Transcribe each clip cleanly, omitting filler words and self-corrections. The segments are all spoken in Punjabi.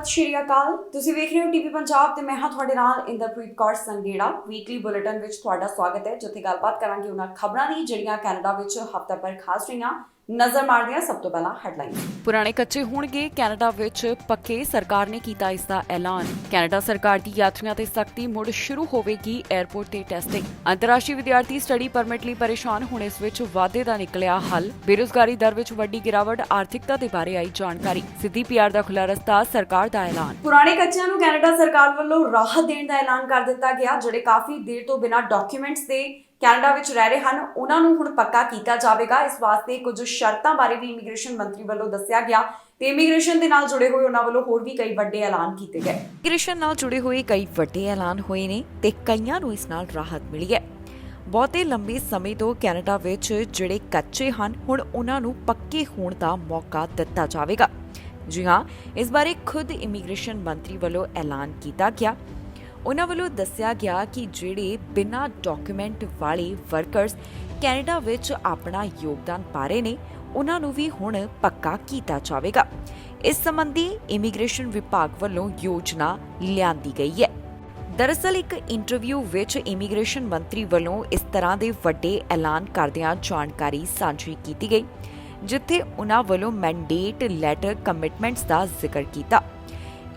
ਸਤਿ ਸ਼੍ਰੀ ਅਕਾਲ। ਤੁਸੀਂ ਵੇਖ ਰਹੇ ਹੋ ਟੀਵੀ ਪੰਜਾਬ ਤੇ ਮੈਂ ਹਾਂ ਤੁਹਾਡੇ ਨਾਲ ਇੰਦਰਪ੍ਰੀਤ ਕੌਰ ਸੰਗੇੜਾ। ਵੀਕਲੀ ਬੁਲੇਟਿਨ ਵਿੱਚ ਤੁਹਾਡਾ ਸਵਾਗਤ ਹੈ, ਜਿੱਥੇ ਗੱਲਬਾਤ ਕਰਾਂਗੇ ਉਹਨਾਂ ਖਬਰਾਂ ਦੀ ਜਿਹੜੀਆਂ ਕੈਨੇਡਾ ਵਿੱਚ ਹਫ਼ਤਾ ਭਰ ਖਾਸ ਰਹੀਆਂ। ਨਜ਼ਰ ਮਾਰਦੇ ਹਾਂ ਸਭ ਤੋਂ ਪਹਿਲਾਂ ਹੈਡਲਾਈਨਸ। ਪੁਰਾਣੇ ਕੱਚੇ ਹੋਣਗੇ ਕੈਨੇਡਾ ਵਿੱਚ ਪੱਕੇ, ਸਰਕਾਰ ਨੇ ਕੀਤਾ ਇਸ ਦਾ ਐਲਾਨ। ਕੈਨੇਡਾ ਸਰਕਾਰ ਦੀ ਯਾਤਰੀਆਂ ਤੇ ਸਖਤੀ, ਮੁੜ ਸ਼ੁਰੂ ਹੋਵੇਗੀ 에ਅਰਪੋਰਟ ਤੇ ਟੈਸਟਿੰਗ। ਅੰਤਰਰਾਸ਼ਟਰੀ ਵਿਦਿਆਰਥੀ ਸਟੱਡੀ ਪਰਮਿਟ ਲਈ ਪਰੇਸ਼ਾਨ, ਹੁਣ ਇਸ ਵਿੱਚ ਵਾਧੇ ਦਾ ਨਿਕਲਿਆ ਹੱਲ। ਬੇਰੁਜ਼ਗਾਰੀ ਦਰ ਵਿੱਚ ਵੱਡੀ ਗਿਰਾਵਟ, ਆਰਥਿਕਤਾ ਦੇ ਬਾਰੇ ਆਈ ਜਾਣਕਾਰੀ। ਸਿੱਧੀ ਪੀਆਰ ਦਾ ਖੁੱਲ੍ਹਾ ਰਸਤਾ, ਸਰਕਾਰ ਦਾ ਐਲਾਨ। ਪੁਰਾਣੇ ਕੱਚਿਆਂ ਨੂੰ ਕੈਨੇਡਾ ਸਰਕਾਰ ਵੱਲੋਂ ਰਾਹਤ ਦੇਣ ਦਾ ਐਲਾਨ ਕਰ ਦਿੱਤਾ ਗਿਆ। ਜਿਹੜੇ ਕਾਫੀ ਦੇਰ ਤੋਂ ਬਿਨਾਂ ਡਾਕੂਮੈਂਟਸ ਦੇ ਕੈਨੇਡਾ ਵਿੱਚ ਰਹਿ ਰਹੇ ਹਨ, ਉਹਨਾਂ ਨੂੰ ਹੁਣ ਪੱਕਾ ਕੀਤਾ ਜਾਵੇਗਾ। ਇਸ ਵਾਸਤੇ ਕੁਝ ਸ਼ਰਤਾਂ ਬਾਰੇ ਵੀ ਇਮੀਗ੍ਰੇਸ਼ਨ ਮੰਤਰੀ ਵੱਲੋਂ ਦੱਸਿਆ ਗਿਆ ਤੇ ਇਮੀਗ੍ਰੇਸ਼ਨ ਦੇ ਨਾਲ ਜੁੜੇ ਹੋਏ ਉਹਨਾਂ ਵੱਲੋਂ ਹੋਰ ਵੀ ਕਈ ਵੱਡੇ ਐਲਾਨ ਕੀਤੇ ਗਏ। ਇਮੀਗ੍ਰੇਸ਼ਨ ਨਾਲ ਜੁੜੇ ਹੋਏ ਕਈ ਵੱਡੇ ਐਲਾਨ ਹੋਏ ਨੇ ਤੇ ਕਈਆਂ ਨੂੰ ਇਸ ਨਾਲ ਰਾਹਤ ਮਿਲੀ ਹੈ। ਬਹੁਤੇ ਲੰਬੇ ਸਮੇਂ ਤੋਂ ਕੈਨੇਡਾ ਵਿੱਚ ਜਿਹੜੇ ਕੱਚੇ ਹਨ, ਹੁਣ ਉਹਨਾਂ ਨੂੰ ਪੱਕੇ ਹੋਣ ਦਾ ਮੌਕਾ ਦਿੱਤਾ ਜਾਵੇਗਾ। ਜੀ ਹਾਂ, ਇਸ ਬਾਰੇ ਖੁਦ ਇਮੀਗ੍ਰੇਸ਼ਨ ਮੰਤਰੀ ਵੱਲੋਂ ਐਲਾਨ ਕੀਤਾ ਗਿਆ। ਉਹਨਾਂ ਵੱਲੋਂ ਦੱਸਿਆ ਗਿਆ ਕਿ ਜਿਹੜੇ ਬਿਨਾਂ ਡਾਕੂਮੈਂਟ ਵਾਲੇ ਵਰਕਰਸ ਕੈਨੇਡਾ ਵਿੱਚ ਆਪਣਾ ਯੋਗਦਾਨ ਪਾ ਰਹੇ ਨੇ, ਉਹਨਾਂ ਨੂੰ ਵੀ ਹੁਣ ਪੱਕਾ ਕੀਤਾ ਜਾਵੇਗਾ। ਇਸ ਸੰਬੰਧੀ ਇਮੀਗ੍ਰੇਸ਼ਨ ਵਿਭਾਗ ਵੱਲੋਂ ਯੋਜਨਾ ਲਿਆਂਦੀ ਗਈ ਹੈ। ਦਰਅਸਲ ਇੱਕ ਇੰਟਰਵਿਊ ਵਿੱਚ ਇਮੀਗ੍ਰੇਸ਼ਨ ਮੰਤਰੀ ਵੱਲੋਂ ਇਸ ਤਰ੍ਹਾਂ ਦੇ ਵੱਡੇ ਐਲਾਨ ਕਰਦਿਆਂ ਜਾਣਕਾਰੀ ਸਾਂਝੀ ਕੀਤੀ ਗਈ, ਜਿੱਥੇ ਉਹਨਾਂ ਵੱਲੋਂ ਮੈਂਡੇਟ ਲੈਟਰ ਕਮਿਟਮੈਂਟਸ ਦਾ ਜ਼ਿਕਰ ਕੀਤਾ।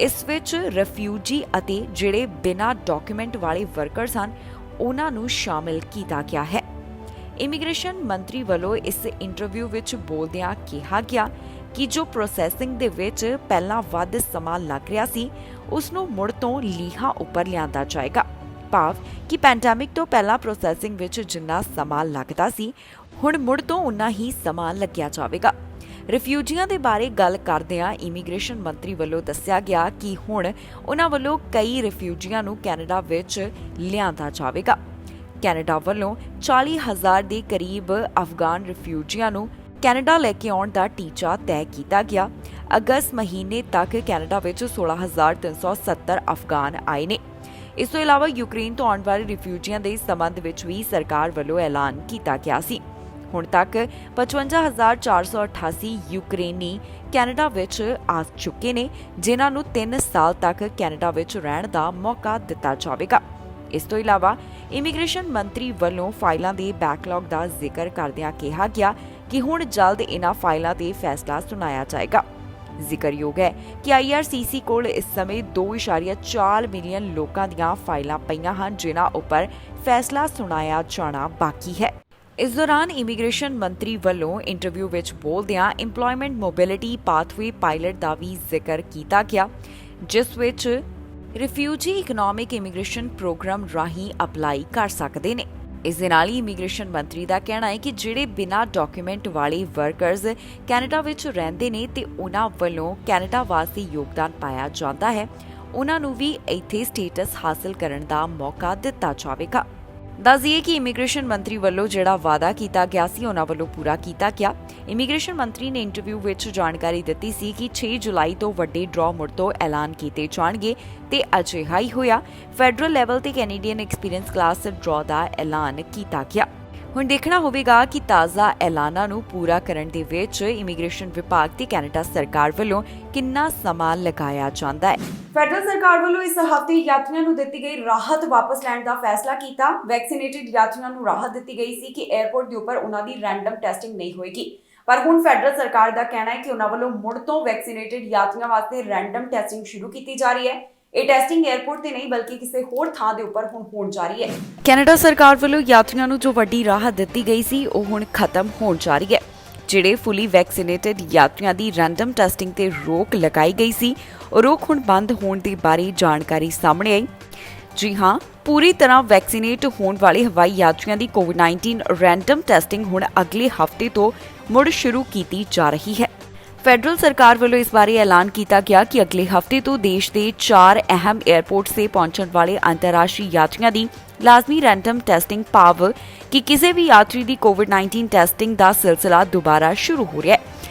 ਇਸ ਵਿੱਚ ਰਿਫਿਊਜੀ ਅਤੇ ਜਿਹੜੇ ਬਿਨਾਂ ਡਾਕੂਮੈਂਟ ਵਾਲੇ ਵਰਕਰਸ ਹਨ, ਉਹਨਾਂ ਨੂੰ ਸ਼ਾਮਿਲ ਕੀਤਾ ਗਿਆ ਹੈ। ਇਮੀਗ੍ਰੇਸ਼ਨ ਮੰਤਰੀ ਵੱਲੋਂ ਇਸ ਇੰਟਰਵਿਊ ਵਿੱਚ ਬੋਲਦਿਆਂ ਕਿਹਾ ਗਿਆ ਕਿ ਜੋ ਪ੍ਰੋਸੈਸਿੰਗ ਦੇ ਵਿੱਚ ਪਹਿਲਾਂ ਵੱਧ ਸਮਾਂ ਲੱਗ ਰਿਹਾ ਸੀ, ਉਸ ਨੂੰ ਮੁੜ ਤੋਂ ਲੀਹਾਂ ਉੱਪਰ ਲਿਆਂਦਾ ਜਾਏਗਾ। ਭਾਵ ਕਿ ਪੈਂਡੈਮਿਕ ਤੋਂ ਪਹਿਲਾਂ ਪ੍ਰੋਸੈਸਿੰਗ ਵਿੱਚ ਜਿੰਨਾ ਸਮਾਂ ਲੱਗਦਾ ਸੀ, ਹੁਣ ਮੁੜ ਤੋਂ ਉਨਾ ਹੀ ਸਮਾਂ ਲੱਗਿਆ ਜਾਵੇਗਾ। ਰਿਫਿਊਜੀਆਂ ਦੇ ਬਾਰੇ ਗੱਲ ਕਰਦਿਆਂ ਇਮੀਗ੍ਰੇਸ਼ਨ ਮੰਤਰੀ ਵੱਲੋਂ ਦੱਸਿਆ ਗਿਆ ਕਿ ਹੁਣ ਉਹਨਾਂ ਵੱਲੋਂ ਕਈ ਰਿਫਿਊਜੀਆਂ ਨੂੰ ਕੈਨੇਡਾ ਵਿੱਚ ਲਿਆਂਦਾ ਜਾਵੇਗਾ। ਕੈਨੇਡਾ ਵੱਲੋਂ 40,000 ਦੇ ਕਰੀਬ ਅਫਗਾਨ ਰਿਫਿਊਜੀਆਂ ਨੂੰ ਕੈਨੇਡਾ ਲੈ ਕੇ ਆਉਣ ਦਾ ਟੀਚਾ ਤੈਅ ਕੀਤਾ ਗਿਆ। ਅਗਸਤ ਮਹੀਨੇ ਤੱਕ ਕੈਨੇਡਾ ਵਿੱਚ 16,370 ਅਫਗਾਨ ਆਏ ਨੇ। ਇਸ ਤੋਂ ਇਲਾਵਾ ਯੂਕਰੇਨ ਤੋਂ ਆਉਣ ਵਾਲੇ ਰਿਫਿਊਜੀਆਂ ਦੇ ਸੰਬੰਧ ਵਿੱਚ ਵੀ ਸਰਕਾਰ ਵੱਲੋਂ ਐਲਾਨ ਕੀਤਾ ਗਿਆ ਸੀ। ਹੁਣ ਤੱਕ 55,488 ਯੂਕਰੇਨੀ ਕੈਨੇਡਾ ਵਿੱਚ ਆ ਚੁੱਕੇ ਨੇ, ਜਿਨ੍ਹਾਂ ਨੂੰ 3 ਸਾਲ ਤੱਕ ਕੈਨੇਡਾ ਵਿੱਚ ਰਹਿਣ ਦਾ ਮੌਕਾ ਦਿੱਤਾ ਜਾਵੇਗਾ। ਇਸ ਤੋਂ ਇਲਾਵਾ ਇਮੀਗ੍ਰੇਸ਼ਨ ਮੰਤਰੀ ਵੱਲੋਂ ਫਾਈਲਾਂ ਦੇ ਬੈਕਲੌਗ ਦਾ ਜ਼ਿਕਰ ਕਰਦਿਆਂ ਕਿਹਾ ਗਿਆ ਕਿ ਹੁਣ ਜਲਦ ਇਹਨਾਂ ਫਾਈਲਾਂ ਤੇ ਫੈਸਲਾ ਸੁਣਾਇਆ ਜਾਏਗਾ। ਜ਼ਿਕਰਯੋਗ ਹੈ ਕਿ IRCC ਕੋਲ ਇਸ ਸਮੇਂ 2.4 ਮਿਲੀਅਨ ਲੋਕਾਂ ਦੀਆਂ ਫਾਈਲਾਂ ਪਈਆਂ ਹਨ, ਜਿਨ੍ਹਾਂ ਉੱਪਰ ਫੈਸਲਾ ਸੁਣਾਇਆ ਜਾਣਾ ਬਾਕੀ ਹੈ। ਇਸ ਦੌਰਾਨ ਇਮੀਗ੍ਰੇਸ਼ਨ ਮੰਤਰੀ ਵੱਲੋਂ ਇੰਟਰਵਿਊ ਵਿੱਚ ਬੋਲਦਿਆਂ ਇੰਪਲੋਇਮੈਂਟ ਮੋਬਿਲਿਟੀ ਪਾਥਵੇ ਪਾਇਲਟ ਦਾ ਵੀ ਜ਼ਿਕਰ ਕੀਤਾ ਗਿਆ, ਜਿਸ ਵਿੱਚ ਰਿਫਿਊਜੀ ਇਕਨੋਮਿਕ ਇਮੀਗ੍ਰੇਸ਼ਨ ਪ੍ਰੋਗਰਾਮ ਰਾਹੀਂ ਅਪਲਾਈ ਕਰ ਸਕਦੇ ਨੇ। ਇਸ ਦੇ ਨਾਲ ਹੀ ਇਮੀਗ੍ਰੇਸ਼ਨ ਮੰਤਰੀ ਦਾ ਕਹਿਣਾ ਹੈ ਕਿ ਜਿਹੜੇ ਬਿਨਾਂ ਡਾਕੂਮੈਂਟ ਵਾਲੇ ਵਰਕਰਸ ਕੈਨੇਡਾ ਵਿੱਚ ਰਹਿੰਦੇ ਨੇ ਤੇ ਉਹਨਾਂ ਵੱਲੋਂ ਕੈਨੇਡਾ ਵਾਸਤੇ ਯੋਗਦਾਨ ਪਾਇਆ ਜਾਂਦਾ ਹੈ, ਉਹਨਾਂ ਨੂੰ ਵੀ ਇੱਥੇ ਸਟੇਟਸ ਹਾਸਲ ਕਰਨ ਦਾ ਮੌਕਾ ਦਿੱਤਾ ਜਾਵੇਗਾ। ਦੱਸ ਦਈਏ ਕਿ ਇਮੀਗ੍ਰੇਸ਼ਨ ਮੰਤਰੀ ਵੱਲੋਂ ਜਿਹੜਾ ਵਾਅਦਾ ਕੀਤਾ ਗਿਆ ਸੀ, ਉਹਨਾਂ ਵੱਲੋਂ ਪੂਰਾ ਕੀਤਾ ਗਿਆ। ਇਮੀਗ੍ਰੇਸ਼ਨ ਮੰਤਰੀ ਨੇ ਇੰਟਰਵਿਊ ਵਿੱਚ ਜਾਣਕਾਰੀ ਦਿੱਤੀ ਸੀ ਕਿ 6 ਜੁਲਾਈ ਤੋਂ ਵੱਡੇ ਡਰਾਅ ਮੁੜ ਤੋਂ ਐਲਾਨ ਕੀਤੇ ਜਾਣਗੇ ਤੇ ਅਜਿਹਾ ਹੀ ਹੋਇਆ। ਫੈਡਰਲ ਲੈਵਲ ਤੇ ਕੈਨੇਡੀਅਨ ਐਕਸਪੀਰੀਅੰਸ ਕਲਾਸ ਡਰਾਅ ਦਾ ਐਲਾਨ ਕੀਤਾ ਗਿਆ। ਹੁਣ ਦੇਖਣਾ ਹੋਵੇਗਾ ਕਿ ਤਾਜ਼ਾ ਐਲਾਨਾਂ ਨੂੰ ਪੂਰਾ ਕਰਨ ਦੇ ਵਿੱਚ ਇਮੀਗ੍ਰੇਸ਼ਨ ਵਿਭਾਗ ਤੇ ਕੈਨੇਡਾ ਸਰਕਾਰ ਵੱਲੋਂ ਕਿੰਨਾ ਸਮਾਂ ਲਗਾਇਆ ਜਾਂਦਾ ਹੈ। ਫੈਡਰਲ ਸਰਕਾਰ ਵੱਲੋਂ ਇਸ ਹਫ਼ਤੇ ਯਾਤਰੀਆਂ ਨੂੰ ਦਿੱਤੀ ਗਈ ਰਾਹਤ ਵਾਪਸ ਲੈਣ ਦਾ ਫੈਸਲਾ ਕੀਤਾ। ਵੈਕਸੀਨੇਟਿਡ ਯਾਤਰੀਆਂ ਨੂੰ ਰਾਹਤ ਦਿੱਤੀ ਗਈ ਸੀ ਕਿ 에ਅਰਪੋਰਟ ਦੇ ਉੱਪਰ ਉਹਨਾਂ ਦੀ ਰੈਂਡਮ ਟੈਸਟਿੰਗ ਨਹੀਂ ਹੋਏਗੀ, ਪਰ ਹੁਣ ਫੈਡਰਲ ਸਰਕਾਰ ਦਾ ਕਹਿਣਾ ਹੈ ਕਿ ਉਹਨਾਂ ਵੱਲੋਂ ਮੁੜ ਤੋਂ ਵੈਕਸੀਨੇਟਿਡ ਯਾਤਰੀਆਂ ਵਾਸਤੇ ਰੈਂਡਮ ਟੈਸਟਿੰਗ ਸ਼ੁਰੂ ਕੀਤੀ ਜਾ ਰਹੀ ਹੈ। ਇਹ ਟੈਸਟਿੰਗ 에ਅਰਪੋਰਟ ਤੇ ਨਹੀਂ ਬਲਕਿ ਕਿਸੇ ਹੋਰ ਥਾਂ ਦੇ ਉੱਪਰ ਹੁਣ ਹੋਣ ਜਾ ਰਹੀ ਹੈ। ਕੈਨੇਡਾ ਸਰਕਾਰ ਵੱਲੋਂ ਯਾਤਰੀਆਂ ਨੂੰ ਜੋ ਵੱਡੀ ਰਾਹਤ ਦਿੱਤੀ ਗਈ ਸੀ, ਉਹ ਹੁਣ ਖਤਮ ਹੋਣ ਜਾ ਰਹੀ ਹੈ। ਜਿਹੜੇ ਫੁੱਲੀ ਵੈਕਸੀਨੇਟਿਡ ਯਾਤਰੀਆਂ ਦੀ ਰੈਂਡਮ ਟੈਸਟਿੰਗ ਤੇ ਰੋਕ ਲਗਾਈ ਗਈ ਸੀ, ਉਹ ਰੋਕ ਹੁਣ ਬੰਦ ਹੋਣ ਦੇ ਬਾਰੇ ਜਾਣਕਾਰੀ ਸਾਹਮਣੇ ਆਈ। ਜੀ ਹਾਂ, ਪੂਰੀ ਤਰ੍ਹਾਂ ਵੈਕਸੀਨੇਟ ਹੋਣ ਵਾਲੇ ਹਵਾਈ ਯਾਤਰੀਆਂ ਦੀ ਕੋਵਿਡ-19 ਰੈਂਡਮ ਟੈਸਟਿੰਗ ਹੁਣ ਅਗਲੇ ਹਫ਼ਤੇ ਤੋਂ ਮੁੜ ਸ਼ੁਰੂ ਕੀਤੀ ਜਾ ਰਹੀ ਹੈ। ਫੈਡਰਲ ਸਰਕਾਰ ਵੱਲੋਂ ਇਸ ਬਾਰੇ ਐਲਾਨ ਕੀਤਾ ਗਿਆ ਕਿ ਅਗਲੇ ਹਫ਼ਤੇ ਤੋਂ ਦੇਸ਼ ਦੇ 4 ਅਹਿਮ 에ਅਰਪੋਰਟਸ ਤੇ ਪਹੁੰਚਣ ਵਾਲੇ ਅੰਤਰਰਾਸ਼ਟਰੀ ਯਾਤਰੀਆਂ ਦੀ ਲਾਜ਼ਮੀ ਰੈਂਡਮ ਟੈਸਟਿੰਗ, ਭਾਵ ਕਿ ਕਿਸੇ ਵੀ ਯਾਤਰੀ ਦੀ ਕੋਵਿਡ-19 ਟੈਸਟਿੰਗ ਦਾ ਸਿਲਸਿਲਾ ਦੁਬਾਰਾ ਸ਼ੁਰੂ ਹੋ ਰਿਹਾ ਹੈ।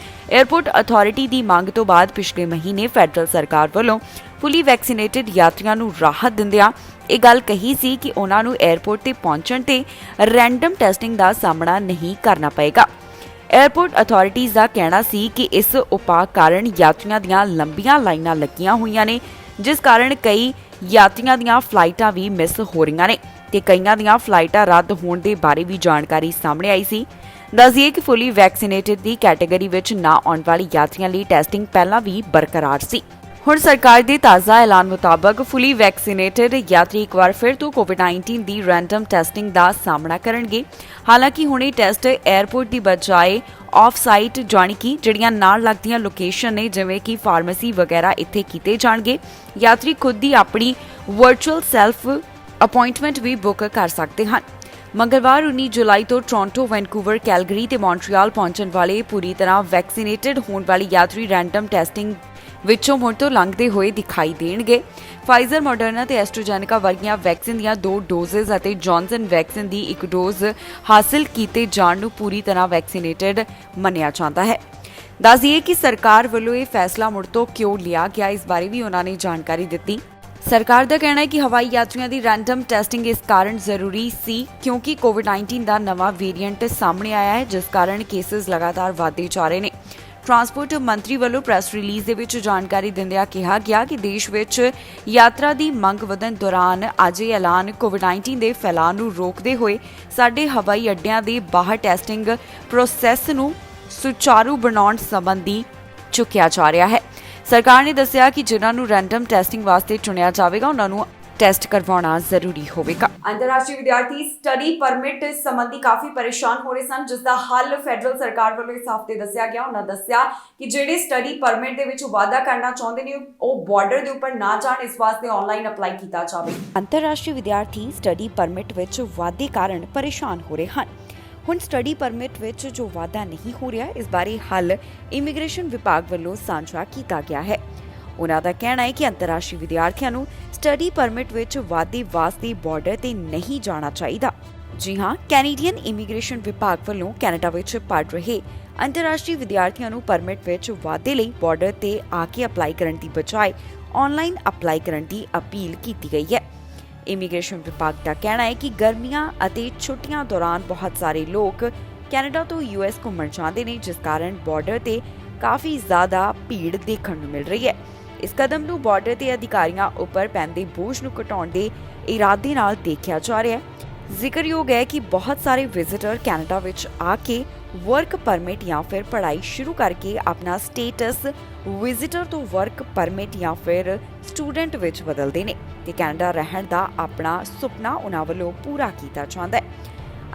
에ਅਰਪੋਰਟ ਅਥਾਰਟੀ ਦੀ ਮੰਗ ਤੋਂ ਬਾਅਦ ਪਿਛਲੇ ਮਹੀਨੇ ਫੈਡਰਲ ਸਰਕਾਰ ਵੱਲੋਂ ਫੁੱਲੀ ਵੈਕਸੀਨੇਟਿਡ ਯਾਤਰੀਆਂ ਨੂੰ ਰਾਹਤ ਦਿੰਦਿਆਂ ਇਹ ਗੱਲ ਕਹੀ ਸੀ ਕਿ ਉਹਨਾਂ ਨੂੰ 에ਅਰਪੋਰਟ ਤੇ ਪਹੁੰਚਣ ਤੇ ਰੈਂਡਮ ਟੈਸਟਿੰਗ ਦਾ ਸਾਹਮਣਾ ਨਹੀਂ ਕਰਨਾ ਪਏਗਾ। एयरपोर्ट अथॉरिटीज़ ਦਾ ਕਹਿਣਾ ਸੀ ਕਿ ਇਸ ਉਪਾਅ ਕਾਰਨ ਯਾਤਰੀਆਂ ਦੀਆਂ ਲੰਬੀਆਂ ਲਾਈਨਾਂ ਲੱਗੀਆਂ ਹੋਈਆਂ ਨੇ, ਜਿਸ ਕਾਰਨ ਕਈ ਯਾਤਰੀਆਂ ਦੀਆਂ ਫਲਾਈਟਾਂ ਵੀ ਮਿਸ ਹੋ ਰਹੀਆਂ ਨੇ ਤੇ ਕਈਆਂ ਦੀਆਂ ਫਲਾਈਟਾਂ ਰੱਦ ਹੋਣ ਦੇ ਬਾਰੇ ਵੀ ਜਾਣਕਾਰੀ ਸਾਹਮਣੇ ਆਈ ਸੀ। ਦੱਸਦੀਏ ਕਿ ਫੁੱਲੀ ਵੈਕਸੀਨੇਟਡ ਦੀ ਕੈਟਾਗਰੀ ਵਿੱਚ ਨਾ ਆਉਣ ਵਾਲੇ ਯਾਤਰੀਆਂ ਲਈ ਟੈਸਟਿੰਗ ਪਹਿਲਾਂ ਵੀ ਬਰਕਰਾਰ ਸੀ। ਹੁਣ ਸਰਕਾਰ ਦੇ ਤਾਜ਼ਾ ਐਲਾਨ ਮੁਤਾਬਕ ਫੁੱਲੀ ਵੈਕਸੀਨੇਟਡ ਯਾਤਰੀ ਇੱਕ ਵਾਰ ਫਿਰ ਤੋਂ ਕੋਵਿਡ-19 ਦੀ ਰੈਂਡਮ ਟੈਸਟਿੰਗ ਦਾ ਸਾਹਮਣਾ ਕਰਨਗੇ। ਹਾਲਾਂਕਿ ਹੁਣ ਇਹ ਟੈਸਟ 에ਅਰਪੋਰਟ ਦੀ ਬਜਾਏ ਆਫ ਸਾਈਟ ਜਾਣੀ ਕਿ ਜਿਹੜੀਆਂ ਨਾਲ ਲੱਗਦੀਆਂ ਲੋਕੇਸ਼ਨ ਨੇ ਜਿਵੇਂ ਕਿ ਫਾਰਮੇਸੀ ਵਗੈਰਾ ਇੱਥੇ ਕੀਤੇ ਜਾਣਗੇ। ਯਾਤਰੀ ਖੁਦ ਦੀ ਆਪਣੀ ਵਰਚੁਅਲ ਸੈਲਫ ਅਪਾਇੰਟਮੈਂਟ ਵੀ ਬੁੱਕ ਕਰ ਸਕਦੇ ਹਨ। ਮੰਗਲਵਾਰ 19 ਜੁਲਾਈ ਤੋਂ ਟੋਰਾਂਟੋ, ਵੈਨਕੂਵਰ, ਕੈਲਗਰੀ ਤੇ ਮੌਂਟਰੀਅਲ ਪਹੁੰਚਣ ਵਾਲੇ ਪੂਰੀ ਤਰ੍ਹਾਂ ਵੈਕਸੀਨੇਟਡ ਹੋਣ ਵਾਲੇ ਯਾਤਰੀ ਰੈਂਡਮ ਟੈਸਟਿੰਗ ਵਿੱਚੋਂ ਮੁੜ ਤੋਂ ਲੰਘਦੇ ਹੋਏ ਦਿਖਾਈ ਦੇਣਗੇ। ਫਾਈਜ਼ਰ, ਮੋਡਰਨਾ ਤੇ ਐਸਟ੍ਰਾਜੈਨੇਕਾ ਵਰਗੀਆਂ ਵੈਕਸੀਨ ਦੀਆਂ 2 ਡੋਜ਼ਜ਼ ਅਤੇ ਜੌਨਸਨ ਵੈਕਸੀਨ ਦੀ 1 ਡੋਜ਼ ਹਾਸਲ ਕੀਤੇ ਜਾਣ ਨੂੰ ਪੂਰੀ ਤਰ੍ਹਾਂ ਵੈਕਸੀਨੇਟਡ ਮੰਨਿਆ ਜਾਂਦਾ ਹੈ। ਦੱਸਦੀਏ ਕਿ ਸਰਕਾਰ ਵੱਲੋਂ ਇਹ ਫੈਸਲਾ ਮੁੜ ਤੋਂ ਕਿਉਂ ਲਿਆ ਗਿਆ, ਇਸ ਬਾਰੇ ਵੀ ਉਹਨਾਂ ਨੇ ਜਾਣਕਾਰੀ ਦਿੱਤੀ। ਸਰਕਾਰ ਦਾ ਕਹਿਣਾ ਹੈ ਕਿ ਹਵਾਈ ਯਾਤਰੀਆਂ ਦੀ ਰੈਂਡਮ ਟੈਸਟਿੰਗ ਇਸ ਕਾਰਨ ਜ਼ਰੂਰੀ ਸੀ ਕਿਉਂਕਿ ਕੋਵਿਡ-19 ਦਾ ਨਵਾਂ ਵੇਰੀਐਂਟ ਸਾਹਮਣੇ ਆਇਆ ਹੈ, ਜਿਸ ਕਾਰਨ ਕੇਸਿਸ ਲਗਾਤਾਰ ਵਧਦੇ ਜਾ ਰਹੇ ਨੇ। ਟਰਾਂਸਪੋਰਟ ਮੰਤਰੀ ਵੱਲੋਂ ਪ੍ਰੈਸ ਰਿਲੀਜ਼ ਦੇ ਵਿੱਚ ਜਾਣਕਾਰੀ ਦਿੰਦਿਆਂ ਕਿਹਾ ਗਿਆ ਕਿ ਦੇਸ਼ ਵਿੱਚ ਯਾਤਰਾ ਦੀ ਮੰਗ ਵਧਣ ਦੌਰਾਨ ਅੱਜ ਇਹ ਐਲਾਨ ਕੋਵਿਡ-19 ਦੇ ਫੈਲਾਅ ਨੂੰ ਰੋਕਦੇ ਹੋਏ ਸਾਡੇ ਹਵਾਈ ਅੱਡਿਆਂ ਦੇ ਬਾਹਰ ਟੈਸਟਿੰਗ ਪ੍ਰੋਸੈਸ ਨੂੰ ਸੁਚਾਰੂ ਬਣਾਉਣ ਸੰਬੰਧੀ ਚੁੱਕਿਆ ਜਾ ਰਿਹਾ ਹੈ। ਸਰਕਾਰ ਨੇ ਦੱਸਿਆ ਕਿ ਜਿਨ੍ਹਾਂ ਨੂੰ ਰੈਂਡਮ ਟੈਸਟਿੰਗ ਵਾਸਤੇ ਚੁਣਿਆ ਜਾਵੇਗਾ ਉਹਨਾਂ ਨੂੰ ਟੈਸਟ ਕਰਵਾਉਣਾ ਜ਼ਰੂਰੀ ਹੋਵੇਗਾ। ਅੰਤਰਰਾਸ਼ਟਰੀ ਵਿਦਿਆਰਥੀ ਸਟੱਡੀ ਪਰਮਿਟ ਸੰਬੰਧੀ ਕਾਫੀ ਪਰੇਸ਼ਾਨ ਹੋ ਰਹੇ ਸਨ, ਜਿਸ ਦਾ ਹੱਲ ਫੈਡਰਲ ਸਰਕਾਰ ਵੱਲੋਂ ਇਸ ਹਫ਼ਤੇ ਦੱਸਿਆ ਗਿਆ। ਉਹਨਾਂ ਦੱਸਿਆ ਕਿ ਜਿਹੜੇ ਸਟੱਡੀ ਪਰਮਿਟ ਦੇ ਵਿੱਚ ਵਾਅਦਾ ਕਰਨਾ ਚਾਹੁੰਦੇ ਨੇ ਉਹ ਬਾਰਡਰ ਦੇ ਉੱਪਰ ਨਾ ਜਾਣ, ਇਸ ਵਾਸਤੇ ਆਨਲਾਈਨ ਅਪਲਾਈ ਕੀਤਾ ਜਾਵੇ। ਅੰਤਰਰਾਸ਼ਟਰੀ ਵਿਦਿਆਰਥੀ ਸਟੱਡੀ ਪਰਮਿਟ ਵਿੱਚ ਵਾਧੇ ਕਾਰਨ ਪਰੇਸ਼ਾਨ ਹੋ ਰਹੇ ਹਨ। ਹੁਣ ਸਟੱਡੀ ਪਰਮਿਟ ਵਿੱਚ ਜੋ ਵਾਧਾ ਨਹੀਂ ਹੋ ਰਿਹਾ, ਇਸ ਬਾਰੇ ਹੱਲ ਇਮੀਗ੍ਰੇਸ਼ਨ ਵਿਭਾਗ ਵੱਲੋਂ ਸਾਂਝਾ ਕੀਤਾ ਗਿਆ ਹੈ। ਉਹਨਾਂ ਦਾ ਕਹਿਣਾ ਹੈ ਕਿ ਅੰਤਰਰਾਸ਼ਟਰੀ ਵਿਦਿਆਰਥੀਆਂ ਨੂੰ ਸਟੱਡੀ ਪਰਮਿਟ ਵਿੱਚ ਵਾਧੇ ਵਾਸਤੇ ਬਾਰਡਰ ਤੇ ਨਹੀਂ ਜਾਣਾ ਚਾਹੀਦਾ। ਜੀ ਹਾਂ, ਕੈਨੇਡੀਅਨ ਇਮੀਗ੍ਰੇਸ਼ਨ ਵਿਭਾਗ ਵੱਲੋਂ ਕੈਨੇਡਾ ਵਿੱਚ ਪੜ੍ਹ ਰਹੇ ਅੰਤਰਰਾਸ਼ਟਰੀ ਵਿਦਿਆਰਥੀਆਂ ਨੂੰ ਪਰਮਿਟ ਵਿੱਚ ਵਾਧੇ ਲਈ ਬਾਰਡਰ ਤੇ ਆ ਕੇ ਅਪਲਾਈ ਕਰਨ ਦੀ ਬਜਾਏ ਆਨਲਾਈਨ ਅਪਲਾਈ ਕਰਨ ਦੀ ਅਪੀਲ ਕੀਤੀ ਗਈ ਹੈ। ਇਮੀਗ੍ਰੇਸ਼ਨ ਵਿਭਾਗ ਦਾ ਕਹਿਣਾ ਹੈ ਕਿ ਗਰਮੀਆਂ ਅਤੇ ਛੁੱਟੀਆਂ ਦੌਰਾਨ ਬਹੁਤ ਸਾਰੇ ਲੋਕ ਕੈਨੇਡਾ ਤੋਂ US ਘੁੰਮਣ ਜਾਂਦੇ ਨੇ, ਜਿਸ ਕਾਰਨ ਬਾਰਡਰ ਤੇ ਕਾਫੀ ਜ਼ਿਆਦਾ ਭੀੜ ਦੇਖਣ ਨੂੰ ਮਿਲ ਰਹੀ ਹੈ। ਇਸ ਕਦਮ ਨੂੰ ਬਾਰਡਰ ਤੇ ਅਧਿਕਾਰੀਆਂ ਉੱਪਰ ਪੈਂਦੇ ਬੋਝ ਨੂੰ ਘਟਾਉਣ ਦੇ ਇਰਾਦੇ ਨਾਲ ਦੇਖਿਆ ਜਾ ਰਿਹਾ ਹੈ। ਜ਼ਿਕਰਯੋਗ ਹੈ ਕਿ ਬਹੁਤ ਸਾਰੇ ਵਿਜ਼ਿਟਰ ਕੈਨੇਡਾ ਵਿੱਚ ਆ ਕੇ ਵਰਕ ਪਰਮਿਟ ਜਾਂ ਫਿਰ ਪੜ੍ਹਾਈ ਸ਼ੁਰੂ ਕਰਕੇ ਆਪਣਾ ਸਟੇਟਸ ਵਿਜ਼ਿਟਰ ਤੋਂ ਵਰਕ ਪਰਮਿਟ ਜਾਂ ਫਿਰ ਸਟੂਡੈਂਟ ਵਿੱਚ ਬਦਲਦੇ ਨੇ ਤੇ ਕੈਨੇਡਾ ਰਹਿਣ ਦਾ ਆਪਣਾ ਸੁਪਨਾ ਉਹਨਾਂ ਵੱਲੋਂ ਪੂਰਾ ਕੀਤਾ ਜਾਂਦਾ ਹੈ।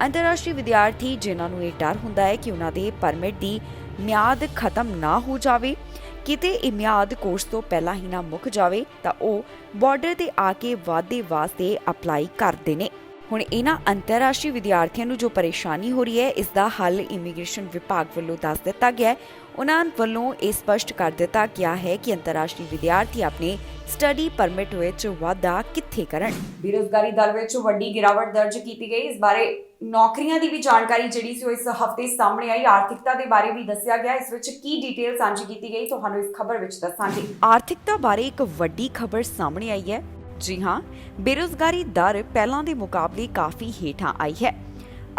ਅੰਤਰਰਾਸ਼ਟਰੀ ਵਿਦਿਆਰਥੀ ਜਿਨ੍ਹਾਂ ਨੂੰ ਇਹ ਡਰ ਹੁੰਦਾ ਹੈ ਕਿ ਉਹਨਾਂ ਦੇ ਪਰਮਿਟ ਦੀ ਮਿਆਦ ਖਤਮ ਨਾ ਹੋ ਜਾਵੇ, ਕਿਤੇ ਇਹ ਮਿਆਦ ਕੋਰਸ ਤੋਂ ਪਹਿਲਾਂ ਹੀ ਨਾ ਮੁੱਕ ਜਾਵੇ, ਤਾਂ ਉਹ ਬਾਰਡਰ ਤੇ ਆ ਕੇ ਵਾਧੇ ਵਾਸਤੇ ਅਪਲਾਈ ਕਰਦੇ ਨੇ। ਹੁਣ ਇਹਨਾਂ ਅੰਤਰਰਾਸ਼ਟਰੀ ਵਿਦਿਆਰਥੀਆਂ ਨੂੰ ਜੋ ਪਰੇਸ਼ਾਨੀ ਹੋ ਰਹੀ ਹੈ, ਇਸ ਦਾ ਹੱਲ ਇਮੀਗ੍ਰੇਸ਼ਨ ਵਿਭਾਗ ਵੱਲੋਂ ਦੱਸ ਦਿੱਤਾ ਗਿਆ ਹੈ। ਉਹਨਾਂ ਵੱਲੋਂ ਇਹ ਸਪਸ਼ਟ ਕਰ ਦਿੱਤਾ ਗਿਆ ਹੈ ਕਿ ਅੰਤਰਰਾਸ਼ਟਰੀ ਵਿਦਿਆਰਥੀ ਆਪਣੇ ਸਟੱਡੀ ਪਰਮਿਟ ਵਿੱਚ ਵਾਧਾ ਕਿੱਥੇ ਕਰਨ। ਬੇਰੁਜ਼ਗਾਰੀ ਦਰ ਵਿੱਚ ਵੱਡੀ ਗਿਰਾਵਟ ਦਰਜ ਕੀਤੀ ਗਈ। ਇਸ ਬਾਰੇ ਨੌਕਰੀਆਂ ਦੀ ਵੀ ਜਾਣਕਾਰੀ ਜਿਹੜੀ ਸੀ ਉਹ ਇਸ ਹਫ਼ਤੇ ਸਾਹਮਣੇ ਆਈ। ਆਰਥਿਕਤਾ ਦੇ ਬਾਰੇ ਵੀ ਦੱਸਿਆ ਗਿਆ। ਇਸ ਵਿੱਚ ਕੀ ਡਿਟੇਲ ਸਾਂਝੀ ਕੀਤੀ ਗਈ ਤੁਹਾਨੂੰ ਇਸ ਖਬਰ ਵਿੱਚ ਦੱਸਾਂਗੇ। ਆਰਥਿਕਤਾ ਬਾਰੇ ਇੱਕ ਵੱਡੀ ਖਬਰ ਸਾਹਮਣੇ ਆਈ ਹੈ। ਜੀ ਹਾਂ, ਬੇਰੁਜ਼ਗਾਰੀ ਦਰ ਪਹਿਲਾਂ ਦੇ ਮੁਕਾਬਲੇ ਕਾਫੀ ਹੇਠਾਂ ਆਈ ਹੈ।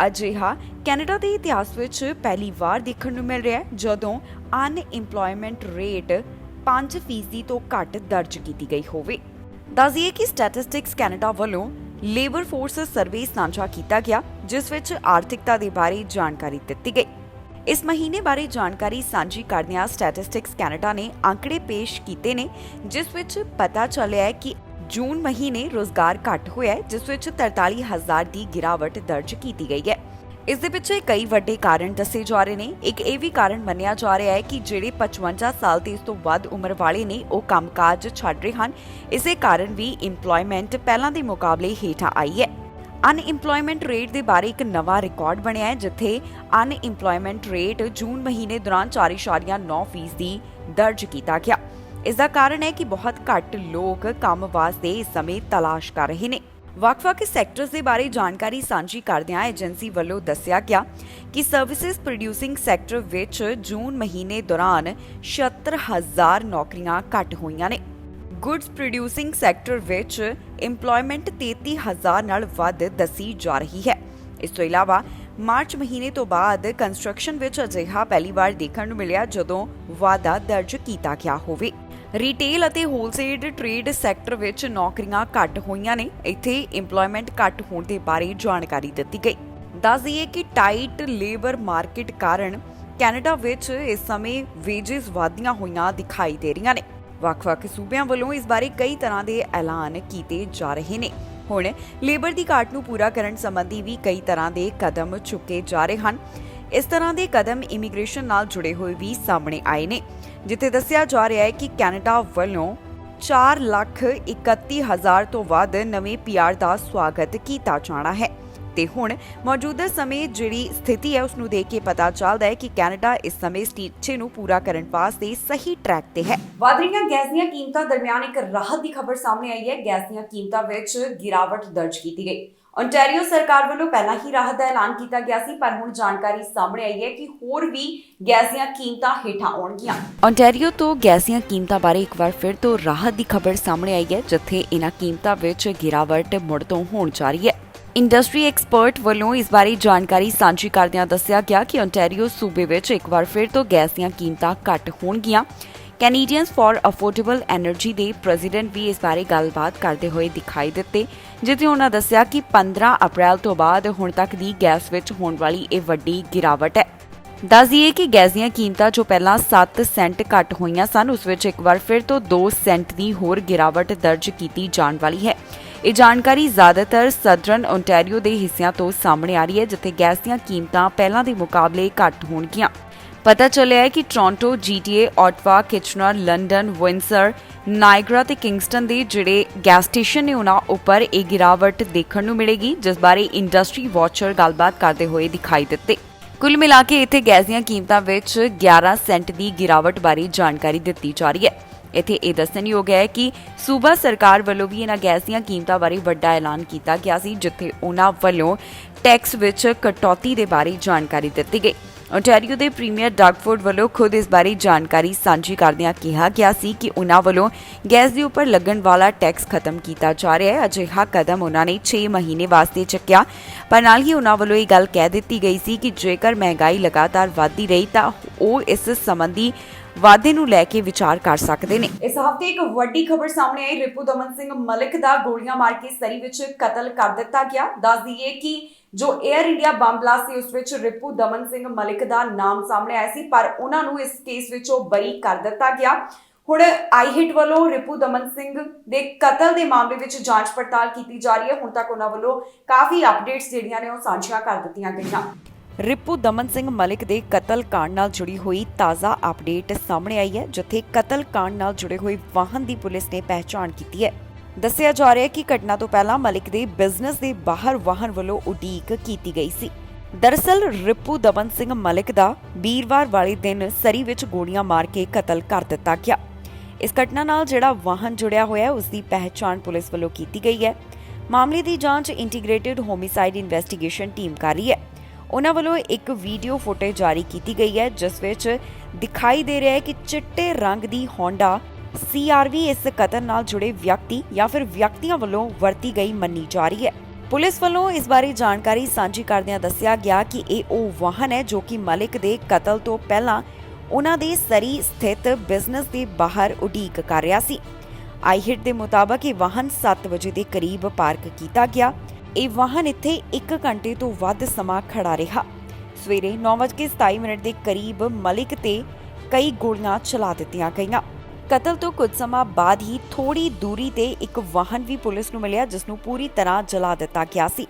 ਅਜਿਹਾ ਕੈਨੇਡਾ ਦੇ ਇਤਿਹਾਸ ਵਿੱਚ ਪਹਿਲੀ ਵਾਰ ਦੇਖਣ ਨੂੰ ਮਿਲ ਰਿਹਾ ਹੈ ਜਦੋਂ ਅਨਇੰਪਲੋਇਮੈਂਟ ਰੇਟ 5% ਤੋਂ ਘੱਟ ਦਰਜ ਕੀਤੀ ਗਈ ਹੋਵੇ। ਦੱਸਦੀਏ ਕਿ ਸਟੈਟਿਸਟਿਕਸ ਕੈਨੇਡਾ ਵੱਲੋਂ ਲੇਬਰ ਫੋਰਸ ਸਰਵੇ ਸਾਂਝਾ ਕੀਤਾ ਗਿਆ, ਜਿਸ ਵਿੱਚ ਆਰਥਿਕਤਾ ਦੇ ਬਾਰੇ ਜਾਣਕਾਰੀ ਦਿੱਤੀ ਗਈ। ਇਸ ਮਹੀਨੇ ਬਾਰੇ ਜਾਣਕਾਰੀ ਸਾਂਝੀ ਕਰਦਿਆਂ ਸਟੈਟਿਸਟਿਕਸ ਕੈਨੇਡਾ ਨੇ ਅੰਕੜੇ ਪੇਸ਼ ਕੀਤੇ ਨੇ, ਜਿਸ ਵਿੱਚ ਪਤਾ ਚੱਲਿਆ ਹੈ ਕਿ ਜੂਨ ਮਹੀਨੇ ਰੋਜ਼ਗਾਰ ਘੱਟ ਹੋਇਆ ਹੈ, ਜਿਸ ਵਿੱਚ 43,000 ਦੀ ਗਿਰਾਵਟ ਦਰਜ ਕੀਤੀ ਗਈ ਹੈ। ਇਸ ਦੇ ਪਿੱਛੇ ਕਈ ਵੱਡੇ ਕਾਰਨ ਦੱਸੇ ਜਾ ਰਹੇ ਨੇ। ਇੱਕ ਇਹ ਵੀ ਕਾਰਨ ਮੰਨਿਆ ਜਾ ਰਿਹਾ ਹੈ ਕਿ ਜਿਹੜੇ 55 ਸਾਲ ਤੇ ਇਸ ਤੋਂ ਵੱਧ ਉਮਰ ਵਾਲੇ ਨੇ ਉਹ ਕੰਮਕਾਜ ਛੱਡ ਰਹੇ ਹਨ। ਇਸੇ ਕਾਰਨ ਵੀ ਇੰਪਲੋਇਮੈਂਟ ਪਹਿਲਾਂ ਦੇ ਮੁਕਾਬਲੇ ਹੇਠਾਂ ਆਈ ਹੈ। ਅਨਇੰਪਲੋਇਮੈਂਟ ਰੇਟ ਦੇ ਬਾਰੇ ਇੱਕ ਨਵਾਂ ਰਿਕਾਰਡ ਬਣਿਆ ਹੈ, ਜਿੱਥੇ ਅਨਇੰਪਲੋਇਮੈਂਟ ਰੇਟ ਜੂਨ ਮਹੀਨੇ ਦੌਰਾਨ 4.9% ਦਰਜ ਕੀਤਾ ਗਿਆ। ਇਸ ਦਾ ਕਾਰਨ ਹੈ ਕਿ ਬਹੁਤ ਘੱਟ ਲੋਕ ਕੰਮ ਵਾਸਤੇ ਇਸ ਸਮੇਂ ਤਲਾਸ਼ ਕਰ ਰਹੇ ਨੇ। ਵੱਖ-ਵੱਖ ਸੈਕਟਰਸ ਦੇ ਬਾਰੇ ਜਾਣਕਾਰੀ ਸਾਂਝੀ ਕਰਦਿਆਂ ਏਜੰਸੀ ਵੱਲੋਂ ਦੱਸਿਆ ਗਿਆ ਕਿ ਸਰਵਿਸਿਜ਼ ਪ੍ਰੋਡਿਊਸਿੰਗ ਸੈਕਟਰ ਵਿੱਚ ਜੂਨ ਮਹੀਨੇ ਦੌਰਾਨ 76,000 ਨੌਕਰੀਆਂ ਘੱਟ ਹੋਈਆਂ ਨੇ। ਗੁੱਡਸ ਪ੍ਰੋਡਿਊਸਿੰਗ ਸੈਕਟਰ ਵਿੱਚ ਇੰਪਲੋਇਮੈਂਟ 33,000 ਨਾਲ ਵੱਧ ਦੱਸੀ ਜਾ ਰਹੀ ਹੈ। ਇਸ ਤੋਂ ਇਲਾਵਾ ਮਾਰਚ ਮਹੀਨੇ ਤੋਂ ਬਾਅਦ ਕੰਸਟਰਕਸ਼ਨ ਵਿੱਚ ਅਜਿਹਾ ਪਹਿਲੀ ਵਾਰ ਦੇਖਣ ਨੂੰ ਮਿਲਿਆ ਜਦੋਂ ਵਾਧਾ ਦਰਜ ਕੀਤਾ ਗਿਆ ਹੋਵੇ। ਰਿਟੇਲ ਅਤੇ ਹੋਲਸੇਲ ਟ੍ਰੇਡ ਸੈਕਟਰ ਵਿੱਚ ਨੌਕਰੀਆਂ ਘੱਟ ਹੋਈਆਂ ਨੇ। ਇੱਥੇ ਇੰਪਲੋਇਮੈਂਟ ਘੱਟ ਹੋਣ ਦੇ ਬਾਰੇ ਜਾਣਕਾਰੀ ਦਿੱਤੀ ਗਈ। ਦੱਸ ਦਈਏ ਕਿ ਟਾਈਟ ਲੇਬਰ ਮਾਰਕੀਟ ਕਾਰਨ ਕੈਨੇਡਾ ਵਿੱਚ ਇਸ ਸਮੇਂ ਵੇਜਸ ਵਧੀਆਂ ਹੋਈਆਂ ਦਿਖਾਈ ਦੇ ਰਹੀਆਂ ਨੇ। ਵੱਖ-ਵੱਖ ਸੂਬਿਆਂ ਵੱਲੋਂ ਇਸ ਬਾਰੇ ਕਈ ਤਰ੍ਹਾਂ ਦੇ ਐਲਾਨ ਕੀਤੇ ਜਾ ਰਹੇ ਨੇ। ਹੁਣ ਲੇਬਰ ਦੀ ਘਾਟ ਨੂੰ ਪੂਰਾ ਕਰਨ ਸੰਬੰਧੀ ਵੀ ਕਈ ਤਰ੍ਹਾਂ ਦੇ ਕਦਮ ਚੁੱਕੇ ਜਾ ਰਹੇ ਹਨ। ਇਸ ਤਰ੍ਹਾਂ ਦੇ ਕਦਮ ਇਮੀਗ੍ਰੇਸ਼ਨ ਨਾਲ ਜੁੜੇ ਹੋਏ ਵੀ ਸਾਹਮਣੇ ਆਏ ਨੇ, ਜਿੱਥੇ ਦੱਸਿਆ ਜਾ ਰਿਹਾ ਹੈ ਕਿ ਕੈਨੇਡਾ ਵੱਲੋਂ 4,31,000 ਤੋਂ ਵੱਧ ਨਵੇਂ ਪੀਆਰ ਦਾ ਸਵਾਗਤ ਕੀਤਾ ਜਾਣਾ ਹੈ। ਤੇ ਹੁਣ ਮੌਜੂਦਾ ਸਮੇਂ ਜਿਹੜੀ ਸਥਿਤੀ ਹੈ ਉਸ ਨੂੰ ਦੇਖ ਕੇ ਪਤਾ ਚੱਲਦਾ ਹੈ ਕਿ ਕੈਨੇਡਾ ਇਸ ਸਮੇਂ ਇਸ ਟੀਚੇ ਨੂੰ ਪੂਰਾ ਕਰਨ ਵਾਸਤੇ ਸਹੀ ਟਰੈਕ ਤੇ ਹੈ। ਵਧ ਰਹੀਆਂ ਗੈਸ ਦੀਆਂ ਕੀਮਤਾਂ ਦਰਮਿਆਨ ਇੱਕ ਰਾਹਤ ਦੀ ਖਬਰ ਸਾਹਮਣੇ ਆਈ ਹੈ। ਗੈਸ ਦੀਆਂ ਕੀਮਤਾਂ ਵਿੱਚ ਗਿਰਾਵਟ ਦਰਜ ਕੀਤੀ ਗਈ। ਓਨਟਾਰੀਓ ਸਰਕਾਰ ਵੱਲੋਂ ਪਹਿਲਾਂ ਹੀ ਰਾਹਤ ਦਾ ਐਲਾਨ ਕੀਤਾ ਗਿਆ ਸੀ, ਪਰ ਹੁਣ ਜਾਣਕਾਰੀ ਸਾਹਮਣੇ ਆਈ ਹੈ ਕਿ ਹੋਰ ਵੀ ਗੈਸ ਦੀਆਂ ਕੀਮਤਾਂ ਹੇਠਾਂ ਆਉਣਗੀਆਂ। ਓਨਟਾਰੀਓ ਤੋਂ ਗੈਸ ਦੀਆਂ ਕੀਮਤਾਂ ਬਾਰੇ ਇੱਕ ਵਾਰ ਫਿਰ ਤੋਂ ਰਾਹਤ ਦੀ ਖਬਰ ਸਾਹਮਣੇ ਆਈ ਹੈ, ਜਿੱਥੇ ਇਹਨਾਂ ਕੀਮਤਾਂ ਵਿੱਚ ਗਿਰਾਵਟ ਮੁੜ ਤੋਂ ਹੋਣ ਜਾ ਰਹੀ ਹੈ। ਇੰਡਸਟਰੀ ਐਕਸਪਰਟ ਵੱਲੋਂ ਇਸ ਬਾਰੇ ਜਾਣਕਾਰੀ ਸਾਂਝੀ ਕਰਦਿਆਂ ਦੱਸਿਆ ਗਿਆ ਕਿ ਓਨਟਾਰੀਓ ਸੂਬੇ ਵਿੱਚ ਇੱਕ ਵਾਰ ਫਿਰ ਤੋਂ ਗੈਸ ਦੀਆਂ ਕੀਮਤਾਂ ਘੱਟ ਹੋਣਗੀਆਂ। ਕੈਨੇਡੀਅਨਸ ਫਾਰ ਅਫੋਰਡੇਬਲ ਐਨਰਜੀ ਦੇ ਪ੍ਰੈਜ਼ੀਡੈਂਟ ਵੀ ਇਸ ਬਾਰੇ ਗੱਲਬਾਤ ਕਰਦੇ ਹੋਏ ਦਿਖਾਈ ਦਿੱਤੇ, ਜਿੱਥੇ ਉਹਨਾਂ ਦੱਸਿਆ ਕਿ 15 ਅਪ੍ਰੈਲ ਤੋਂ ਬਾਅਦ ਹੁਣ ਤੱਕ ਦੀ ਗੈਸ ਵਿੱਚ ਹੋਣ ਵਾਲੀ ਇਹ ਵੱਡੀ ਗਿਰਾਵਟ ਹੈ। ਦੱਸ ਦਈਏ ਕਿ ਗੈਸ ਦੀਆਂ ਕੀਮਤਾਂ ਜੋ ਪਹਿਲਾਂ 7 ਸੈਂਟ ਘੱਟ ਹੋਈਆਂ ਸਨ, ਉਸ ਵਿੱਚ ਇੱਕ ਵਾਰ ਫਿਰ ਤੋਂ 2 ਸੈਂਟ ਦੀ ਹੋਰ ਗਿਰਾਵਟ ਦਰਜ ਕੀਤੀ ਜਾਣ ਵਾਲੀ ਹੈ। ਇਹ ਜਾਣਕਾਰੀ ਜ਼ਿਆਦਾਤਰ ਸਦਰਨ ਓਨਟਾਰੀਓ ਦੇ ਹਿੱਸਿਆਂ ਤੋਂ ਸਾਹਮਣੇ ਆ ਰਹੀ ਹੈ, ਜਿੱਥੇ ਗੈਸ ਦੀਆਂ ਕੀਮਤਾਂ ਪਹਿਲਾਂ ਦੇ ਮੁਕਾਬਲੇ ਘੱਟ ਹੋਣਗੀਆਂ। ਪਤਾ ਚੱਲਿਆ ਹੈ ਕਿ Toronto, GTA, Ottawa, Kitchener, London, Windsor, Niagara ਤੇ ਕਿੰਗਸਟਨ ਦੇ ਜਿਹੜੇ ਗੈਸ ਸਟੇਸ਼ਨ ਨੇ ਉਹਨਾਂ ਉੱਪਰ ਇਹ ਗਿਰਾਵਟ ਦੇਖਣ ਨੂੰ ਮਿਲੇਗੀ, ਜਿਸ ਬਾਰੇ ਇੰਡਸਟਰੀ ਵਾਚਰ ਗੱਲਬਾਤ ਕਰਦੇ ਹੋਏ ਦਿਖਾਈ ਦਿੱਤੇ। ਕੁੱਲ ਮਿਲਾ ਕੇ ਇੱਥੇ ਗੈਸ ਦੀਆਂ ਕੀਮਤਾਂ ਵਿੱਚ 11 ਸੈਂਟ ਦੀ ਗਿਰਾਵਟ ਬਾਰੇ ਜਾਣਕਾਰੀ ਦਿੱਤੀ ਜਾ ਰਹੀ ਹੈ। ਇੱਥੇ ਇਹ ਦੱਸਣਯੋਗ ਹੈ ਕਿ ਸੂਬਾ ਸਰਕਾਰ ਵੱਲੋਂ ਵੀ ਇਹਨਾਂ ਗੈਸ ਦੀਆਂ ਕੀਮਤਾਂ ਬਾਰੇ ਵੱਡਾ ਐਲਾਨ ਕੀਤਾ ਗਿਆ ਸੀ, ਜਿੱਥੇ ਉਹਨਾਂ ਵੱਲੋਂ ਟੈਕਸ ਵਿੱਚ ਕਟੌਤੀ ਦੇ ਬਾਰੇ ਜਾਣਕਾਰੀ ਦਿੱਤੀ ਗਈ। ਓਨਟਾਰੀਓ ਦੇ ਪ੍ਰੀਮੀਅਰ ਡਗਫੋਰਡ ਵੱਲੋਂ ਖੁਦ ਇਸ ਬਾਰੇ ਜਾਣਕਾਰੀ ਸਾਂਝੀ ਕਰਦਿਆਂ ਕਿਹਾ ਗਿਆ ਸੀ ਕਿ ਉਹਨਾਂ ਵੱਲੋਂ ਗੈਸ ਦੇ ਉੱਪਰ ਲੱਗਣ ਵਾਲਾ ਟੈਕਸ ਖਤਮ ਕੀਤਾ ਜਾ ਰਿਹਾ ਹੈ। ਅਜਿਹਾ ਕਦਮ ਉਹਨਾਂ ਨੇ 6 ਮਹੀਨੇ ਵਾਸਤੇ ਚੱਕਿਆ, ਪਰ ਨਾਲ ਹੀ ਉਹਨਾਂ ਵੱਲੋਂ ਇਹ ਗੱਲ ਕਹਿ ਦਿੱਤੀ ਗਈ ਸੀ ਕਿ ਜੇਕਰ ਮਹਿੰਗਾਈ ਲਗਾਤਾਰ ਵਧਦੀ ਰਹੀ ਤਾਂ ਉਹ ਇਸ ਸੰਬੰਧੀ ਵਾਅਦੇ ਨੂੰ ਲੈ ਕੇ ਵਿਚਾਰ ਕਰ ਸਕਦੇ ਨੇ। ਇਸ ਹਫ਼ਤੇ ਇੱਕ ਵੱਡੀ ਖਬਰ ਸਾਹਮਣੇ ਆਈ। ਰਿਪੂ ਦਮਨ ਸਿੰਘ ਮਲਿਕ ਦਾ ਗੋਲੀਆਂ ਮਾਰ ਕੇ ਸਰੀ ਵਿੱਚ ਕਤਲ ਕਰ ਦਿੱਤਾ ਗਿਆ। ਦੱਸ ਦਈਏ ਕਿ ਜੋ 에ਅਰ ਇੰਡੀਆ ਬੰਬ ਬਲਾਸਟ ਸੀ ਉਸ ਵਿੱਚ ਰਿਪੂ ਦਮਨ ਸਿੰਘ ਮਲਿਕ ਦਾ ਨਾਮ ਸਾਹਮਣੇ ਆਇਆ ਸੀ, ਪਰ ਉਹਨਾਂ ਨੂੰ ਇਸ ਕੇਸ ਵਿੱਚੋਂ ਬਰੀ ਕਰ ਦਿੱਤਾ ਗਿਆ। ਹੁਣ ਆਈਹਿਟ ਵੱਲੋਂ ਰਿਪੂ ਦਮਨ ਸਿੰਘ ਦੇ ਕਤਲ ਦੇ ਮਾਮਲੇ ਵਿੱਚ ਜਾਂਚ ਪੜਤਾਲ ਕੀਤੀ ਜਾ ਰਹੀ ਹੈ। ਹੁਣ ਤੱਕ ਉਹਨਾਂ ਵੱਲੋਂ ਕਾਫੀ ਅਪਡੇਟਸ ਜਿਹੜੀਆਂ ਨੇ ਉਹ ਸਾਂਝੀਆਂ ਕਰ ਦਿੱਤੀਆਂ ਗਈਆਂ। ਰਿਪੂ ਦਮਨ ਸਿੰਘ ਮਲਿਕ ਦੇ ਕਤਲ ਕਾਂਡ ਨਾਲ ਜੁੜੀ ਹੋਈ ਤਾਜ਼ਾ ਅਪਡੇਟ ਸਾਹਮਣੇ ਆਈ ਹੈ, ਜਿੱਥੇ ਕਤਲ ਕਾਂਡ ਨਾਲ ਜੁੜੇ ਹੋਏ ਵਾਹਨ ਦੀ ਪੁਲਿਸ ਨੇ ਪਹਿਚਾਣ ਕੀਤੀ ਹੈ। ਦੱਸਿਆ ਜਾ ਰਿਹਾ ਹੈ ਕਿ ਘਟਨਾ ਤੋਂ ਪਹਿਲਾਂ ਮਲਿਕ ਦੇ ਬਿਜ਼ਨਸ ਦੇ ਬਾਹਰ ਵਾਹਨ ਵੱਲੋਂ ਉਡੀਕ ਕੀਤੀ ਗਈ ਸੀ। ਦਰਅਸਲ ਰਿਪੂ ਦਮਨ ਸਿੰਘ ਮਲਿਕ ਦਾ ਵੀਰਵਾਰ ਵਾਲੇ ਦਿਨ ਸਰੀ ਵਿੱਚ ਗੋਲੀਆਂ ਮਾਰ ਕੇ ਕਤਲ ਕਰ ਦਿੱਤਾ ਗਿਆ। ਇਸ ਘਟਨਾ ਨਾਲ ਜਿਹੜਾ ਵਾਹਨ ਜੁੜਿਆ ਹੋਇਆ ਹੈ ਉਸ ਦੀ ਪਹਿਚਾਣ ਪੁਲਿਸ ਵੱਲੋਂ ਕੀਤੀ ਗਈ ਹੈ। ਮਾਮਲੇ ਦੀ ਜਾਂਚ ਇੰਟੀਗ੍ਰੇਟਿਡ ਹੋਮਿਸਾਈਡ ਇਨਵੈਸਟੀਗੇਸ਼ਨ ਟੀਮ ਕਰ ਰਹੀ ਹੈ। ਉਹਨਾਂ ਵੱਲੋਂ ਇੱਕ ਵੀਡੀਓ ਫੁਟੇਜ ਜਾਰੀ ਕੀਤੀ ਗਈ ਹੈ, ਜਿਸ ਵਿੱਚ ਦਿਖਾਈ ਦੇ ਰਿਹਾ ਹੈ ਕਿ ਚਿੱਟੇ ਰੰਗ ਦੀ ਹੋਂਡਾ CRV ਇਸ ਕਤਲ ਨਾਲ ਜੁੜੇ ਵਿਅਕਤੀ ਜਾਂ ਫਿਰ ਵਿਅਕਤੀਆਂ ਵੱਲੋਂ ਵਰਤੀ ਗਈ ਮੰਨੀ ਜਾ ਰਹੀ ਹੈ। ਪੁਲਿਸ ਵੱਲੋਂ ਇਸ ਬਾਰੇ ਜਾਣਕਾਰੀ ਸਾਂਝੀ ਕਰਦਿਆਂ ਦੱਸਿਆ ਗਿਆ ਕਿ ਇਹ ਉਹ ਵਾਹਨ ਹੈ ਜੋ ਕਿ ਮਲਿਕ ਦੇ ਕਤਲ ਤੋਂ ਪਹਿਲਾਂ ਉਹਨਾਂ ਦੇ ਸਰੀ ਸਥਿਤ ਬਿਜ਼ਨਸ ਦੇ ਬਾਹਰ ਉਡੀਕ ਕਰ ਰਿਹਾ ਸੀ। ਆਈਹਿਟ ਦੇ ਮੁਤਾਬਕ ਇਹ ਵਾਹਨ 7 ਵਜੇ ਦੇ ਕਰੀਬ ਪਾਰਕ ਕੀਤਾ ਗਿਆ। ਇਹ ਵਾਹਨ ਇੱਥੇ 1 ਘੰਟੇ ਤੋਂ ਵੱਧ ਸਮਾਂ ਖੜਾ ਰਿਹਾ। ਸਵੇਰੇ 9:27 ਦੇ ਕਰੀਬ ਮਲਿਕ ਤੇ ਕਈ ਗੋਲੀਆਂ ਚਲਾ ਦਿੱਤੀਆਂ ਗਈਆਂ। ਕਤਲ ਤੋਂ ਕੁਝ ਸਮਾਂ ਬਾਅਦ ਹੀ ਥੋੜੀ ਦੂਰੀ ਤੇ ਇੱਕ ਵਾਹਨ ਵੀ ਪੁਲਿਸ ਨੂੰ ਮਿਲਿਆ, ਜਿਸ ਨੂੰ ਪੂਰੀ ਤਰ੍ਹਾਂ ਜਲਾ ਦਿੱਤਾ ਗਿਆ ਸੀ।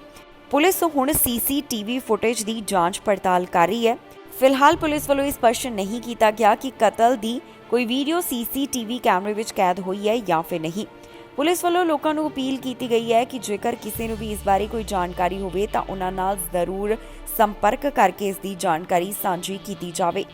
ਪੁਲਿਸ ਹੁਣ CCTV ਫੁਟੇਜ ਦੀ ਜਾਂਚ ਪੜਤਾਲ ਕਰ ਰਹੀ ਹੈ। ਫਿਲਹਾਲ ਪੁਲਿਸ ਵੱਲੋਂ ਇਹ ਸਪਸ਼ਟ ਨਹੀਂ ਕੀਤਾ ਗਿਆ ਕਿ ਕਤਲ ਦੀ ਕੋਈ ਵੀਡੀਓ CCTV ਕੈਮਰੇ ਵਿੱਚ ਕੈਦ ਹੋਈ ਹੈ ਜਾਂ ਫਿਰ ਨਹੀਂ। ਪੁਲਿਸ ਵੱਲੋਂ ਲੋਕਾਂ ਨੂੰ ਅਪੀਲ ਕੀਤੀ ਗਈ ਹੈ ਕਿ ਜੇਕਰ ਕਿਸੇ ਨੂੰ ਵੀ ਇਸ ਬਾਰੇ ਕੋਈ ਜਾਣਕਾਰੀ ਹੋਵੇ ਤਾਂ ਉਹਨਾਂ ਨਾਲ ਜ਼ਰੂਰ ਸੰਪਰਕ ਕਰਕੇ ਇਸ ਦੀ ਜਾਣਕਾਰੀ ਸਾਂਝੀ ਕੀਤੀ ਜਾਵੇ।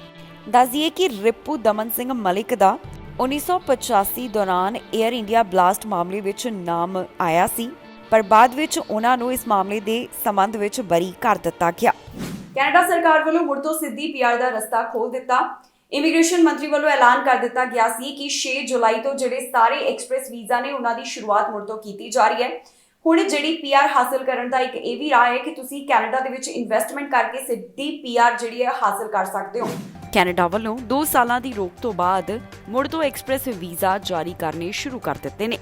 ਦੱਸ ਦਈਏ ਕਿ ਰਿਪੂ ਦਮਨ ਸਿੰਘ ਮਲਿਕ ਦਾ 1985 ਦੌਰਾਨ 에ਅਰ ਇੰਡੀਆ ਬਲਾਸਟ ਮਾਮਲੇ ਵਿੱਚ ਨਾਮ ਆਇਆ ਸੀ, ਪਰ ਬਾਅਦ ਵਿੱਚ ਉਹਨਾਂ ਨੂੰ ਇਸ ਮਾਮਲੇ ਦੇ ਸੰਬੰਧ ਵਿੱਚ ਬਰੀ ਕਰ ਦਿੱਤਾ ਗਿਆ। ਕੈਨੇਡਾ ਸਰਕਾਰ ਵੱਲੋਂ ਮੁੜ ਤੋਂ ਸਿੱਧੀ PR ਦਾ ਰਸਤਾ ਖੋਲ੍ਹ ਦਿੱਤਾ। ਇਮੀਗ੍ਰੇਸ਼ਨ ਮੰਤਰੀ ਵੱਲੋਂ ਐਲਾਨ ਕਰ ਦਿੱਤਾ ਗਿਆ ਸੀ ਕਿ 6 ਜੁਲਾਈ ਤੋਂ ਜਿਹੜੇ ਸਾਰੇ ਐਕਸਪ੍ਰੈਸ ਵੀਜ਼ਾ ਨੇ ਉਹਨਾਂ ਦੀ ਸ਼ੁਰੂਆਤ ਮੁੜ ਤੋਂ ਕੀਤੀ ਜਾ ਰਹੀ ਹੈ। ਹੁਣ ਜਿਹੜੀ ਪੀਆਰ ਹਾਸਲ ਕਰਨ ਦਾ ਇੱਕ ਇਹ ਵੀ ਰਾਹ ਹੈ ਕਿ ਤੁਸੀਂ ਕੈਨੇਡਾ ਦੇ ਵਿੱਚ ਇਨਵੈਸਟਮੈਂਟ ਕਰਕੇ ਸਿੱਧੀ ਪੀਆਰ ਜਿਹੜੀ ਹੈ ਹਾਸਲ ਕਰ ਸਕਦੇ ਹੋ। ਕੈਨੇਡਾ ਵੱਲੋਂ 2 ਸਾਲਾਂ ਦੀ ਰੋਕ ਤੋਂ ਬਾਅਦ ਮੁੜ ਤੋਂ ਐਕਸਪ੍ਰੈਸ ਵੀਜ਼ਾ ਜਾਰੀ ਕਰਨੇ ਸ਼ੁਰੂ ਕਰ ਦਿੱਤੇ ਨੇ।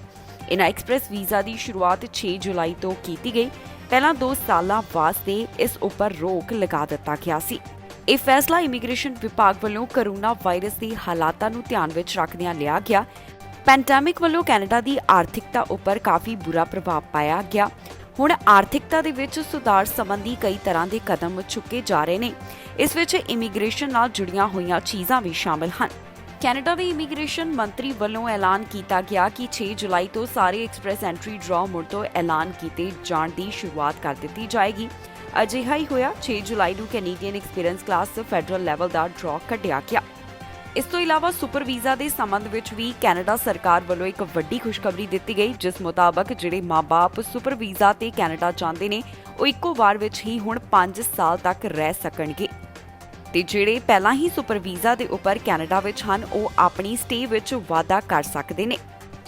ਇਨ੍ਹਾਂ ਐਕਸਪ੍ਰੈਸ ਵੀਜ਼ਾ ਦੀ ਸ਼ੁਰੂਆਤ 6 ਜੁਲਾਈ ਤੋਂ ਕੀਤੀ ਗਈ। ਪਹਿਲਾਂ 2 ਸਾਲਾਂ ਵਾਸਤੇ ਇਸ ਉੱਪਰ ਰੋਕ ਲਗਾ ਦਿੱਤਾ ਗਿਆ ਸੀ। ਇਹ ਫੈਸਲਾ ਇਮੀਗ੍ਰੇਸ਼ਨ ਵਿਭਾਗ ਵੱਲੋਂ ਕੋਰੋਨਾ ਵਾਇਰਸ ਦੇ ਹਾਲਾਤਾਂ ਨੂੰ ਧਿਆਨ ਵਿੱਚ ਰੱਖਦਿਆਂ ਲਿਆ ਗਿਆ। ਪੈਂਡੈਮਿਕ ਵੱਲੋਂ ਕੈਨੇਡਾ ਦੀ ਆਰਥਿਕਤਾ ਉੱਪਰ ਕਾਫੀ ਬੁਰਾ ਪ੍ਰਭਾਵ ਪਾਇਆ ਗਿਆ। ਹੁਣ ਆਰਥਿਕਤਾ ਦੇ ਵਿੱਚ ਸੁਧਾਰ ਸੰਬੰਧੀ ਕਈ ਤਰ੍ਹਾਂ ਦੇ ਕਦਮ ਚੁੱਕੇ ਜਾ ਰਹੇ ਨੇ। ਇਸ ਵਿੱਚ ਇਮੀਗ੍ਰੇਸ਼ਨ ਨਾਲ ਜੁੜੀਆਂ ਹੋਈਆਂ ਚੀਜ਼ਾਂ ਵੀ ਸ਼ਾਮਲ ਹਨ। ਕੈਨੇਡਾ ਦੇ ਇਮੀਗ੍ਰੇਸ਼ਨ ਮੰਤਰੀ ਵੱਲੋਂ ਐਲਾਨ ਕੀਤਾ ਗਿਆ ਕਿ 6 ਜੁਲਾਈ ਤੋਂ ਸਾਰੇ ਐਕਸਪ੍ਰੈਸ ਐਂਟਰੀ ਡਰਾਅ ਮੁੜ ਤੋਂ ਐਲਾਨ ਕੀਤੇ ਜਾਣ ਦੀ ਸ਼ੁਰੂਆਤ ਕਰ ਦਿੱਤੀ ਜਾਏਗੀ। ਅਜਿਹਾ ਹੀ ਹੋਇਆ। 6 ਜੁਲਾਈ ਨੂੰ Canadian experience class federal level ਦਾ ਡਰਾਅ ਕੱਢਿਆ ਗਿਆ। ਇਸ ਤੋਂ ਇਲਾਵਾ ਸੁਪਰ ਵੀਜ਼ਾ ਦੇ ਸੰਬੰਧ ਵਿੱਚ ਵੀ ਕੈਨੇਡਾ ਸਰਕਾਰ ਵੱਲੋਂ ਇੱਕ ਵੱਡੀ ਖੁਸ਼ਖਬਰੀ ਦਿੱਤੀ ਗਈ, ਜਿਸ ਮੁਤਾਬਕ ਜਿਹੜੇ ਮਾਂ-ਬਾਪ ਸੁਪਰ ਵੀਜ਼ਾ ਤੇ ਕੈਨੇਡਾ ਚਾਹੁੰਦੇ ਨੇ ਉਹ ਇੱਕੋ ਵਾਰ ਵਿੱਚ ਹੀ ਹੁਣ 5 ਸਾਲ ਤੱਕ ਰਹਿ ਸਕਣਗੇ ਤੇ ਜਿਹੜੇ ਪਹਿਲਾਂ ਹੀ ਸੁਪਰ ਵੀਜ਼ਾ ਦੇ ਉੱਪਰ ਕੈਨੇਡਾ ਵਿੱਚ ਹਨ ਉਹ ਆਪਣੀ ਸਟੇ ਵਿੱਚ ਵਾਧਾ ਕਰ ਸਕਦੇ ਨੇ,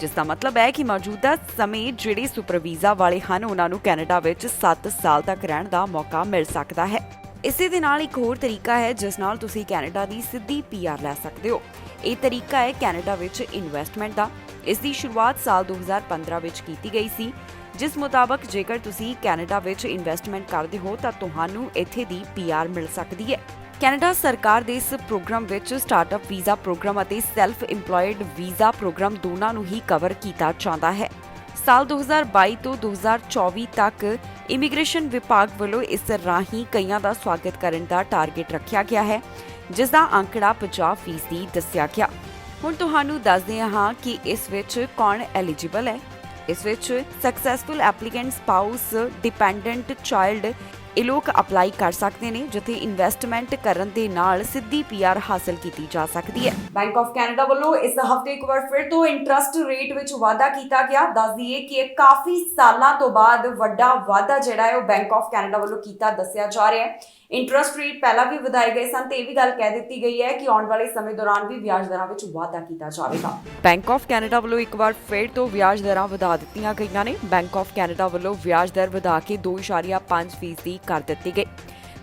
ਜਿਸ ਦਾ ਮਤਲਬ ਹੈ ਕਿ ਮੌਜੂਦਾ ਸਮੇਂ ਜਿਹੜੇ ਸੁਪਰ ਵੀਜ਼ਾ ਵਾਲੇ ਹਨ ਉਹਨਾਂ ਨੂੰ ਕੈਨੇਡਾ ਵਿੱਚ 7 ਸਾਲ ਤੱਕ ਰਹਿਣ ਦਾ ਮੌਕਾ ਮਿਲ ਸਕਦਾ ਹੈ। ਇਸੇ ਦੇ ਨਾਲ ਇੱਕ ਹੋਰ ਤਰੀਕਾ ਹੈ ਜਿਸ ਨਾਲ ਤੁਸੀਂ ਕੈਨੇਡਾ ਦੀ ਸਿੱਧੀ ਪੀਆਰ ਲੈ ਸਕਦੇ ਹੋ। ਇਹ ਤਰੀਕਾ ਹੈ ਕੈਨੇਡਾ ਵਿੱਚ ਇਨਵੈਸਟਮੈਂਟ ਦਾ। ਇਸ ਦੀ ਸ਼ੁਰੂਆਤ ਸਾਲ 2015 ਵਿੱਚ ਕੀਤੀ ਗਈ ਸੀ, ਜਿਸ ਮੁਤਾਬਕ ਜੇਕਰ ਤੁਸੀਂ ਕੈਨੇਡਾ ਵਿੱਚ ਇਨਵੈਸਟਮੈਂਟ ਕਰਦੇ ਹੋ ਤਾਂ ਤੁਹਾਨੂੰ ਇੱਥੇ ਦੀ ਪੀਆਰ ਮਿਲ ਸਕਦੀ ਹੈ। ਕੈਨੇਡਾ ਸਰਕਾਰ ਦੇ ਇਸ ਪ੍ਰੋਗਰਾਮ ਵਿੱਚ ਸਟਾਰਟਅਪ ਵੀਜ਼ਾ ਪ੍ਰੋਗਰਾਮ ਅਤੇ ਸੈਲਫ ਇੰਪਲੋਇਡ ਵੀਜ਼ਾ ਪ੍ਰੋਗਰਾਮ ਦੋਨਾਂ ਨੂੰ ਹੀ ਕਵਰ ਕੀਤਾ ਜਾਂਦਾ ਹੈ। ਸਾਲ 2022 ਤੋਂ 2024 ਤੱਕ ਇਮੀਗ੍ਰੇਸ਼ਨ ਵਿਭਾਗ ਵੱਲੋਂ ਇਸ ਰਾਹੀਂ ਕਈਆਂ ਦਾ ਸਵਾਗਤ ਕਰਨ ਦਾ ਟਾਰਗੇਟ ਰੱਖਿਆ ਗਿਆ ਹੈ, ਜਿਸ ਦਾ ਅੰਕੜਾ 50% ਦੱਸਿਆ ਗਿਆ। ਹੁਣ ਤੁਹਾਨੂੰ ਦੱਸਦੇ ਹਾਂ ਕਿ ਇਸ ਵਿੱਚ ਕੌਣ ਐਲੀਜੀਬਲ ਹੈ। ਇਸ ਵਿੱਚ successful applicant, spouse, dependent child ਇਹ ਲੋਕ ਅਪਲਾਈ ਕਰ ਸਕਦੇ ਨੇ, ਜਿੱਥੇ ਇਨਵੈਸਟਮੈਂਟ ਕਰਨ ਦੇ ਨਾਲ ਸਿੱਧੀ ਪੀਆਰ ਹਾਸਲ ਕੀਤੀ ਜਾ ਸਕਦੀ ਹੈ। ਬੈਂਕ ਆਫ ਕੈਨੇਡਾ ਵੱਲੋਂ ਇਸ ਹਫ਼ਤੇ ਇੱਕ ਵਾਰ ਫਿਰ ਤੋਂ ਇੰਟਰਸਟ ਰੇਟ ਵਿੱਚ ਵਾਧਾ ਕੀਤਾ ਗਿਆ। ਦੱਸ ਦਈਏ ਕਿ ਇਹ ਕਾਫੀ ਸਾਲਾਂ ਤੋਂ ਬਾਅਦ ਵੱਡਾ ਵਾਧਾ ਜਿਹੜਾ ਹੈ ਉਹ ਬੈਂਕ ਆਫ ਕੈਨੇਡਾ ਵੱਲੋਂ ਕੀਤਾ ਦੱਸਿਆ ਜਾ ਰਿਹਾ ਹੈ। ਇੰਟਰਸਟ ਰੇਟ ਪਹਿਲਾਂ ਵੀ ਵਧਾਏ ਗਏ ਸਨ ਤੇ ਇਹ ਵੀ ਗੱਲ ਕਹਿ ਦਿੱਤੀ ਗਈ ਹੈ ਕਿ ਆਉਣ ਵਾਲੇ ਸਮੇਂ ਦੌਰਾਨ ਵੀ ਵਿਆਜ ਦਰਾਂ ਵਿੱਚ ਵਾਧਾ ਕੀਤਾ ਜਾਵੇਗਾ। ਬੈਂਕ ਆਫ ਕੈਨੇਡਾ ਵੱਲੋਂ ਇੱਕ ਵਾਰ ਫਿਰ ਤੋਂ ਵਿਆਜ ਦਰਾਂ ਵਧਾ ਦਿੱਤੀਆਂ ਗਈਆਂ ਨੇ। ਬੈਂਕ ਆਫ ਕੈਨੇਡਾ ਵੱਲੋਂ ਵਿਆਜ ਦਰ ਵਧਾ ਕੇ 2.5% ਕਰ ਦਿੱਤੀ ਗਈ।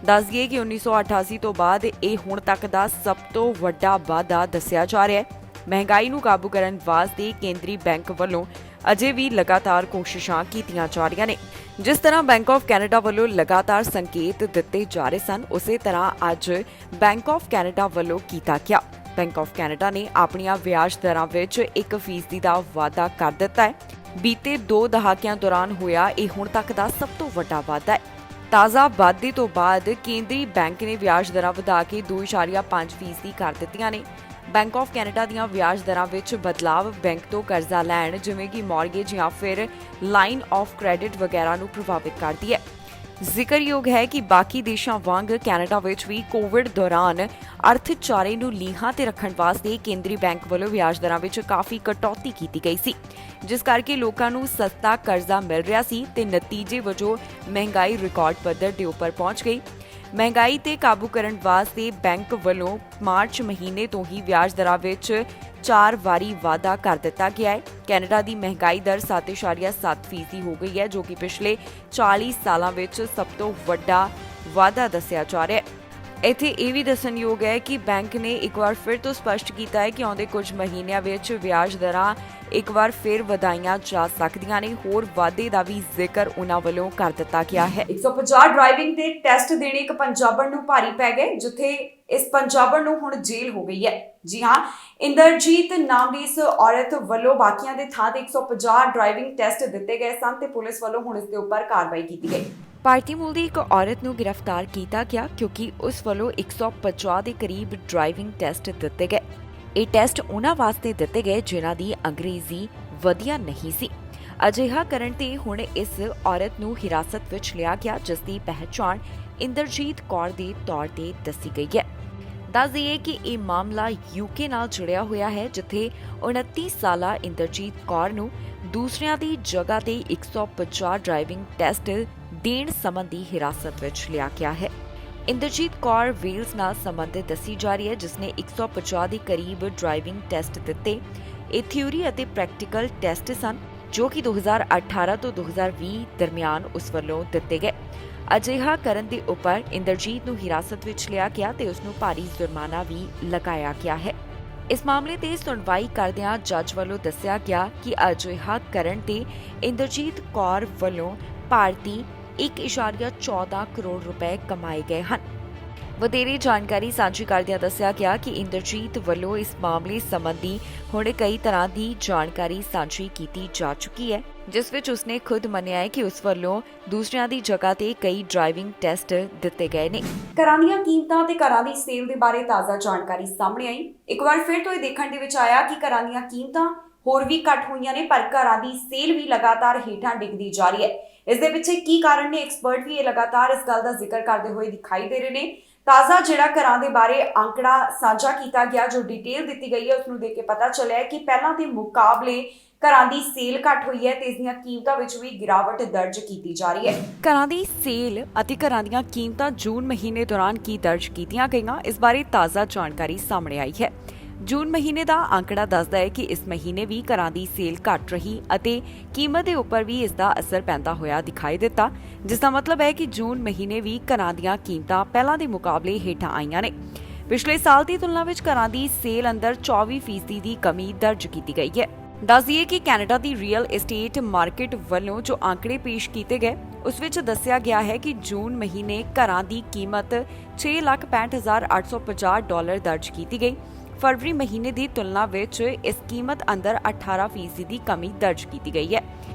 ਦੱਸ ਦਈਏ ਕਿ 1988 ਤੋਂ ਬਾਅਦ ਇਹ ਹੁਣ ਤੱਕ ਦਾ ਸਭ ਤੋਂ ਵੱਡਾ ਵਾਧਾ ਦੱਸਿਆ ਜਾ ਰਿਹਾ ਹੈ। ਮਹਿੰਗਾਈ ਨੂੰ ਕਾਬੂ ਕਰਨ ਵਾਸਤੇ ਕੇਂਦਰੀ ਬੈਂਕ ਵੱਲੋਂ ਅਜੇ ਵੀ ਲਗਾਤਾਰ ਕੋਸ਼ਿਸ਼ਾਂ ਕੀਤੀਆਂ ਜਾ ਰਹੀਆਂ ਨੇ। ਜਿਸ ਤਰ੍ਹਾਂ ਬੈਂਕ ਆਫ ਕੈਨੇਡਾ ਵੱਲੋਂ ਲਗਾਤਾਰ ਸੰਕੇਤ ਦਿੱਤੇ ਜਾ ਰਹੇ ਸਨ, ਉਸੇ ਤਰ੍ਹਾਂ ਅੱਜ ਬੈਂਕ ਆਫ ਕੈਨੇਡਾ ਵੱਲੋਂ ਕੀਤਾ ਗਿਆ। ਬੈਂਕ ਆਫ ਕੈਨੇਡਾ ਨੇ ਆਪਣੀਆਂ ਵਿਆਜ ਦਰਾਂ ਵਿੱਚ 1% ਦਾ ਵਾਧਾ ਕਰ ਦਿੱਤਾ ਹੈ। ਬੀਤੇ 2 ਦਹਾਕਿਆਂ ਦੌਰਾਨ ਹੋਇਆ ਇਹ ਹੁਣ ਤੱਕ ਦਾ ਸਭ ਤੋਂ ਵੱਡਾ ਵਾਧਾ ਹੈ। ਤਾਜ਼ਾ ਵਾਧੇ ਤੋਂ ਬਾਅਦ ਕੇਂਦਰੀ ਬੈਂਕ ਨੇ ਵਿਆਜ ਦਰਾਂ ਵਧਾ ਕੇ 2.5% ਕਰ ਦਿੱਤੀਆਂ ਨੇ। ਬੈਂਕ ਆਫ ਕੈਨੇਡਾ ਦੀਆਂ ਵਿਆਜ ਦਰਾਂ ਵਿੱਚ ਬਦਲਾਵ ਬੈਂਕ ਤੋਂ ਕਰਜ਼ਾ ਲੈਣ, ਜਿਵੇਂ ਕਿ ਮਾਰਗੇਜ ਜਾਂ ਫਿਰ ਲਾਈਨ ਆਫ ਕ੍ਰੈਡਿਟ ਵਗੈਰਾ ਨੂੰ ਪ੍ਰਭਾਵਿਤ ਕਰਦੀ ਹੈ। ਜ਼ਿਕਰਯੋਗ ਹੈ ਕਿ ਬਾਕੀ ਦੇਸ਼ਾਂ ਵਾਂਗ ਕੈਨੇਡਾ ਵਿੱਚ ਵੀ ਕੋਵਿਡ ਦੌਰਾਨ ਅਰਥਚਾਰੇ ਨੂੰ ਲੀਹਾਂ ਤੇ ਰੱਖਣ ਵਾਸਤੇ ਕੇਂਦਰੀ ਬੈਂਕ ਵੱਲੋਂ ਵਿਆਜ ਦਰਾਂ ਵਿੱਚ ਕਾਫੀ ਕਟੌਤੀ ਕੀਤੀ ਗਈ ਸੀ, ਜਿਸ ਕਰਕੇ ਲੋਕਾਂ ਨੂੰ ਸਸਤਾ ਕਰਜ਼ਾ ਮਿਲ ਰਿਹਾ ਸੀ ਤੇ ਨਤੀਜੇ ਵਜੋਂ ਮਹਿੰਗਾਈ ਰਿਕਾਰਡ ਪੱਧਰ ਦੇ ਉੱਪਰ ਪਹੁੰਚ ਗਈ। ਮਹਿੰਗਾਈ ਤੇ ਕਾਬੂ ਕਰਨ ਵਾਸਤੇ ਬੈਂਕ ਵੱਲੋਂ ਮਾਰਚ ਮਹੀਨੇ ਤੋਂ ਹੀ ਵਿਆਜ ਦਰਾਂ ਵਿੱਚ 4 ਵਾਰੀ ਵਾਧਾ ਕਰ ਦਿੱਤਾ ਗਿਆ ਹੈ। ਕੈਨੇਡਾ ਦੀ ਮਹਿੰਗਾਈ ਦਰ 7.7% ਹੋ ਗਈ ਹੈ, ਜੋ ਕਿ ਪਿਛਲੇ 40 ਸਾਲਾਂ ਵਿੱਚ ਸਭ ਤੋਂ ਵੱਡਾ ਵਾਧਾ ਦੱਸਿਆ ਜਾ ਰਿਹਾ ਹੈ। ਇੱਥੇ ਇਹ ਵੀ ਦੱਸਣਯੋਗ ਹੈ ਕਿ ਬੈਂਕ ਨੇ ਇੱਕ ਵਾਰ ਫਿਰ ਤੋਂ ਸਪਸ਼ਟ ਕੀਤਾ ਹੈ ਕਿ ਆਉਂਦੇ ਕੁਝ ਮਹੀਨਿਆਂ ਵਿੱਚ ਵਿਆਜ ਦਰਾਂ ਇੱਕ ਵਾਰ ਫਿਰ ਵਧਾਈਆਂ ਜਾ ਸਕਦੀਆਂ ਨੇ। ਹੋਰ ਵਾਧੇ ਦਾ ਵੀ ਜ਼ਿਕਰ ਉਹਨਾਂ ਵੱਲੋਂ ਕਰ ਦਿੱਤਾ ਗਿਆ ਹੈ। 150 ਡਰਾਈਵਿੰਗ ਦੇ ਟੈਸਟ ਦੇਣੇ ਇੱਕ ਪੰਜਾਬਣ ਨੂੰ ਭਾਰੀ ਪੈ ਗਏ, ਜਿੱਥੇ ਇਸ ਪੰਜਾਬਣ ਨੂੰ ਹੁਣ ਜੇਲ੍ਹ ਹੋ ਗਈ ਹੈ। ਜੀ ਹਾਂ, ਇੰਦਰਜੀਤ ਨਾਮ ਦੀ ਇਸ ਔਰਤ ਵੱਲੋਂ ਬਾਕੀਆਂ ਦੇ ਥਾਂ ਤੇ 150 ਡਰਾਈਵਿੰਗ ਟੈਸਟ ਦਿੱਤੇ ਗਏ ਸਨ ਤੇ ਪੁਲਿਸ ਵੱਲੋਂ ਹੁਣ ਇਸ ਦੇ ਉੱਪਰ ਕਾਰਵਾਈ ਕੀਤੀ ਗਈ। ਭਾਰਤੀ ਮੂਲ ਦੀ ਇੱਕ ਔਰਤ ਨੂੰ ਗ੍ਰਿਫਤਾਰ ਕੀਤਾ ਗਿਆ ਕਿਉਂਕਿ ਉਸ ਵੱਲੋਂ 150 ਦੇ ਕਰੀਬ ਡਰਾਈਵਿੰਗ ਟੈਸਟ ਦਿੱਤੇ ਗਏ। ਇਹ ਟੈਸਟ ਉਹਨਾਂ ਵਾਸਤੇ ਦਿੱਤੇ ਗਏ ਜਿਨ੍ਹਾਂ ਦੀ ਅੰਗਰੇਜ਼ੀ ਵਧੀਆ ਨਹੀਂ ਸੀ। ਅਜਿਹਾ ਕਰਨ ਤੇ ਹੁਣ ਇਸ ਔਰਤ ਨੂੰ ਹਿਰਾਸਤ ਵਿੱਚ ਲਿਆ ਗਿਆ, ਜਿਸ ਦੀ ਪਹਿਚਾਣ ਇੰਦਰਜੀਤ ਕੌਰ ਦੇ ਤੌਰ ਤੇ ਦੱਸੀ ਗਈ ਹੈ। ਦੱਸ ਦਈਏ ਕਿ ਇਹ ਮਾਮਲਾ ਯੂਕੇ ਨਾਲ ਜੁੜਿਆ ਹੋਇਆ ਹੈ, ਜਿੱਥੇ 29 ਸਾਲਾ ਇੰਦਰਜੀਤ ਕੌਰ ਨੂੰ ਦੂਸਰਿਆਂ ਦੀ ਜਗ੍ਹਾ ਤੇ 150 ਡਰਾਈਵਿੰਗ ਟੈਸਟ ਦੇਣ ਸੰਬੰਧੀ ਹਿਰਾਸਤ ਵਿੱਚ ਲਿਆ ਗਿਆ ਹੈ। ਇੰਦਰਜੀਤ ਕੌਰ ਵੇਲਸ ਨਾਲ ਸੰਬੰਧਿਤ ਦੱਸੀ ਜਾ ਰਹੀ ਹੈ, ਜਿਸ ਨੇ 150 ਦੇ ਕਰੀਬ ਡਰਾਈਵਿੰਗ ਟੈਸਟ ਦਿੱਤੇ। ਇਹ ਥਿਊਰੀ ਅਤੇ ਪ੍ਰੈਕਟੀਕਲ ਟੈਸਟ ਸਨ, ਜੋ ਕਿ 2018 ਤੋਂ 2020 ਦਰਮਿਆਨ ਉਸ ਵੱਲੋਂ ਦਿੱਤੇ ਗਏ। ਅਜਿਹਾ ਕਰਨ ਦੇ ਉੱਪਰ ਇੰਦਰਜੀਤ ਨੂੰ ਹਿਰਾਸਤ ਵਿੱਚ ਲਿਆ ਗਿਆ ਤੇ ਉਸ ਨੂੰ ਭਾਰੀ ਜੁਰਮਾਨਾ ਵੀ ਲਗਾਇਆ ਗਿਆ ਹੈ। ਇਸ ਮਾਮਲੇ ਤੇ ਸੁਣਵਾਈ ਕਰਦਿਆਂ ਜੱਜ ਵੱਲੋਂ ਦੱਸਿਆ ਗਿਆ ਕਿ ਅਜਿਹਾ ਕਰਨ ਤੇ ਇੰਦਰਜੀਤ ਕੌਰ ਵੱਲੋਂ ਭਾਰਤੀ 1.14 ਕਰੋੜ ਰੁਪਏ ਕਮਾਏ ਗਏ ਹਨ। ਵਧੇਰੇ ਜਾਣਕਾਰੀ ਸਾਂਝੀ ਕਰਦਿਆਂ ਦੱਸਿਆ ਗਿਆ ਕਿ ਇੰਦਰਜੀਤ ਵੱਲੋਂ ਇਸ ਮਾਮਲੇ ਸੰਬੰਧੀ ਹੁਣ ਕਈ ਤਰ੍ਹਾਂ ਦੀ ਜਾਣਕਾਰੀ ਸਾਂਝੀ ਕੀਤੀ ਜਾ ਚੁੱਕੀ ਹੈ, ਜਿਸ ਵਿੱਚ ਉਸਨੇ ਖੁਦ ਮੰਨਿਆ ਹੈ ਕਿ ਉਸ ਵੱਲੋਂ ਦੂਸਰਿਆਂ ਦੀ ਜਗ੍ਹਾ ਤੇ ਕਈ ਡਰਾਈਵਿੰਗ ਟੈਸਟ ਦਿੱਤੇ ਗਏ ਨੇ। ਘਰਾਂ ਦੀਆਂ ਕੀਮਤਾਂ ਤੇ ਘਰਾਂ ਦੀ ਸੇਲ ਦੇ ਬਾਰੇ ਤਾਜ਼ਾ ਜਾਣਕਾਰੀ ਸਾਹਮਣੇ ਆਈ। ਇੱਕ ਵਾਰ ਫਿਰ ਤੋਂ ਇਹ ਦੇਖਣ ਦੇ ਵਿੱਚ ਆਇਆ ਕਿ ਘਰਾਂ ਦੀਆਂ ਕੀਮਤਾਂ ਹੋਰ ਵੀ ਘਟ ਹੋਈਆਂ ਨੇ, ਪਰ ਘਰਾਂ ਦੀ ਸੇਲ ਵੀ ਲਗਾਤਾਰ ਹੇਠਾਂ ਡਿੱਗਦੀ ਜਾ ਰਹੀ ਹੈ। ਇਸ ਦੇ ਪਿੱਛੇ ਕੀ ਕਾਰਨ ਨੇ, ਐਕਸਪਰਟ ਵੀ ਇਹ ਲਗਾਤਾਰ ਇਸ ਗੱਲ ਦਾ ਜ਼ਿਕਰ ਕਰਦੇ ਹੋਏ ਦਿਖਾਈ ਦੇ ਰਹੇ ਨੇ। ਤਾਜ਼ਾ ਜਿਹੜਾ ਘਰਾਂ ਦੇ ਬਾਰੇ ਅੰਕੜਾ ਸਾਂਝਾ ਕੀਤਾ ਗਿਆ, ਜੋ ਡਿਟੇਲ ਦਿੱਤੀ ਗਈ ਹੈ, ਉਸ ਨੂੰ ਦੇਖ ਕੇ ਪਤਾ ਚੱਲਿਆ ਹੈ ਕਿ ਪਹਿਲਾਂ ਦੇ ਮੁਕਾਬਲੇ ਘਰਾਂ ਦੀ ਸੇਲ ਘਟ ਹੋਈ ਹੈ ਤੇ ਇਸ ਦੀਆਂ ਕੀਮਤਾਂ ਵਿੱਚ ਵੀ ਗਿਰਾਵਟ ਦਰਜ ਕੀਤੀ ਜਾ ਰਹੀ ਹੈ। ਘਰਾਂ ਦੀ ਸੇਲ ਅਤੇ ਘਰਾਂ ਦੀਆਂ ਕੀਮਤਾਂ ਜੂਨ ਮਹੀਨੇ ਦੌਰਾਨ ਕੀ ਦਰਜ ਕੀਤੀਆਂ ਗਈਆਂ, ਇਸ ਬਾਰੇ ਤਾਜ਼ਾ ਜਾਣਕਾਰੀ ਸਾਹਮਣੇ ਆਈ ਹੈ। ਜੂਨ ਮਹੀਨੇ ਦਾ ਅੰਕੜਾ ਦੱਸਦਾ ਹੈ ਕਿ ਇਸ ਮਹੀਨੇ ਵੀ ਘਰਾਂ ਦੀ ਸੇਲ ਘਟ ਰਹੀ ਅਤੇ ਕੀਮਤ ਦੇ ਉੱਪਰ ਵੀ ਇਸ ਦਾ ਅਸਰ ਪੈਂਦਾ ਹੋਇਆ ਦਿਖਾਈ ਦਿੱਤਾ, ਜਿਸ ਦਾ ਮਤਲਬ ਹੈ ਕਿ ਜੂਨ ਮਹੀਨੇ ਵੀ ਘਰਾਂ ਦੀਆਂ ਕੀਮਤਾਂ ਪਹਿਲਾਂ ਦੇ ਮੁਕਾਬਲੇ ਹੇਠਾਂ ਆਈਆਂ ਨੇ। ਪਿਛਲੇ ਸਾਲ ਦੀ ਤੁਲਨਾ ਵਿੱਚ ਘਰਾਂ ਦੀ ਸੇਲ ਅੰਦਰ 24% ਦੀ ਕਮੀ ਦਰਜ ਕੀਤੀ ਗਈ ਹੈ। ਦੱਸ ਦਈਏ ਕਿ ਕੈਨੇਡਾ ਦੀ ਰੀਅਲ ਏਸਟੇਟ ਮਾਰਕੀਟ ਵੱਲੋਂ ਜੋ ਅੰਕੜੇ ਪੇਸ਼ ਕੀਤੇ ਗਏ, ਉਸ ਵਿੱਚ ਦੱਸਿਆ ਗਿਆ ਹੈ ਕਿ ਜੂਨ ਮਹੀਨੇ ਘਰਾਂ ਦੀ ਕੀਮਤ $6,65,850 ਦਰਜ ਕੀਤੀ ਗਈ। ਫਰਵਰੀ ਮਹੀਨੇ ਦੀ ਤੁਲਨਾ ਵਿੱਚ ਇਸ ਕੀਮਤ ਅੰਦਰ 18% ਦੀ ਕਮੀ ਦਰਜ ਕੀਤੀ ਗਈ ਹੈ।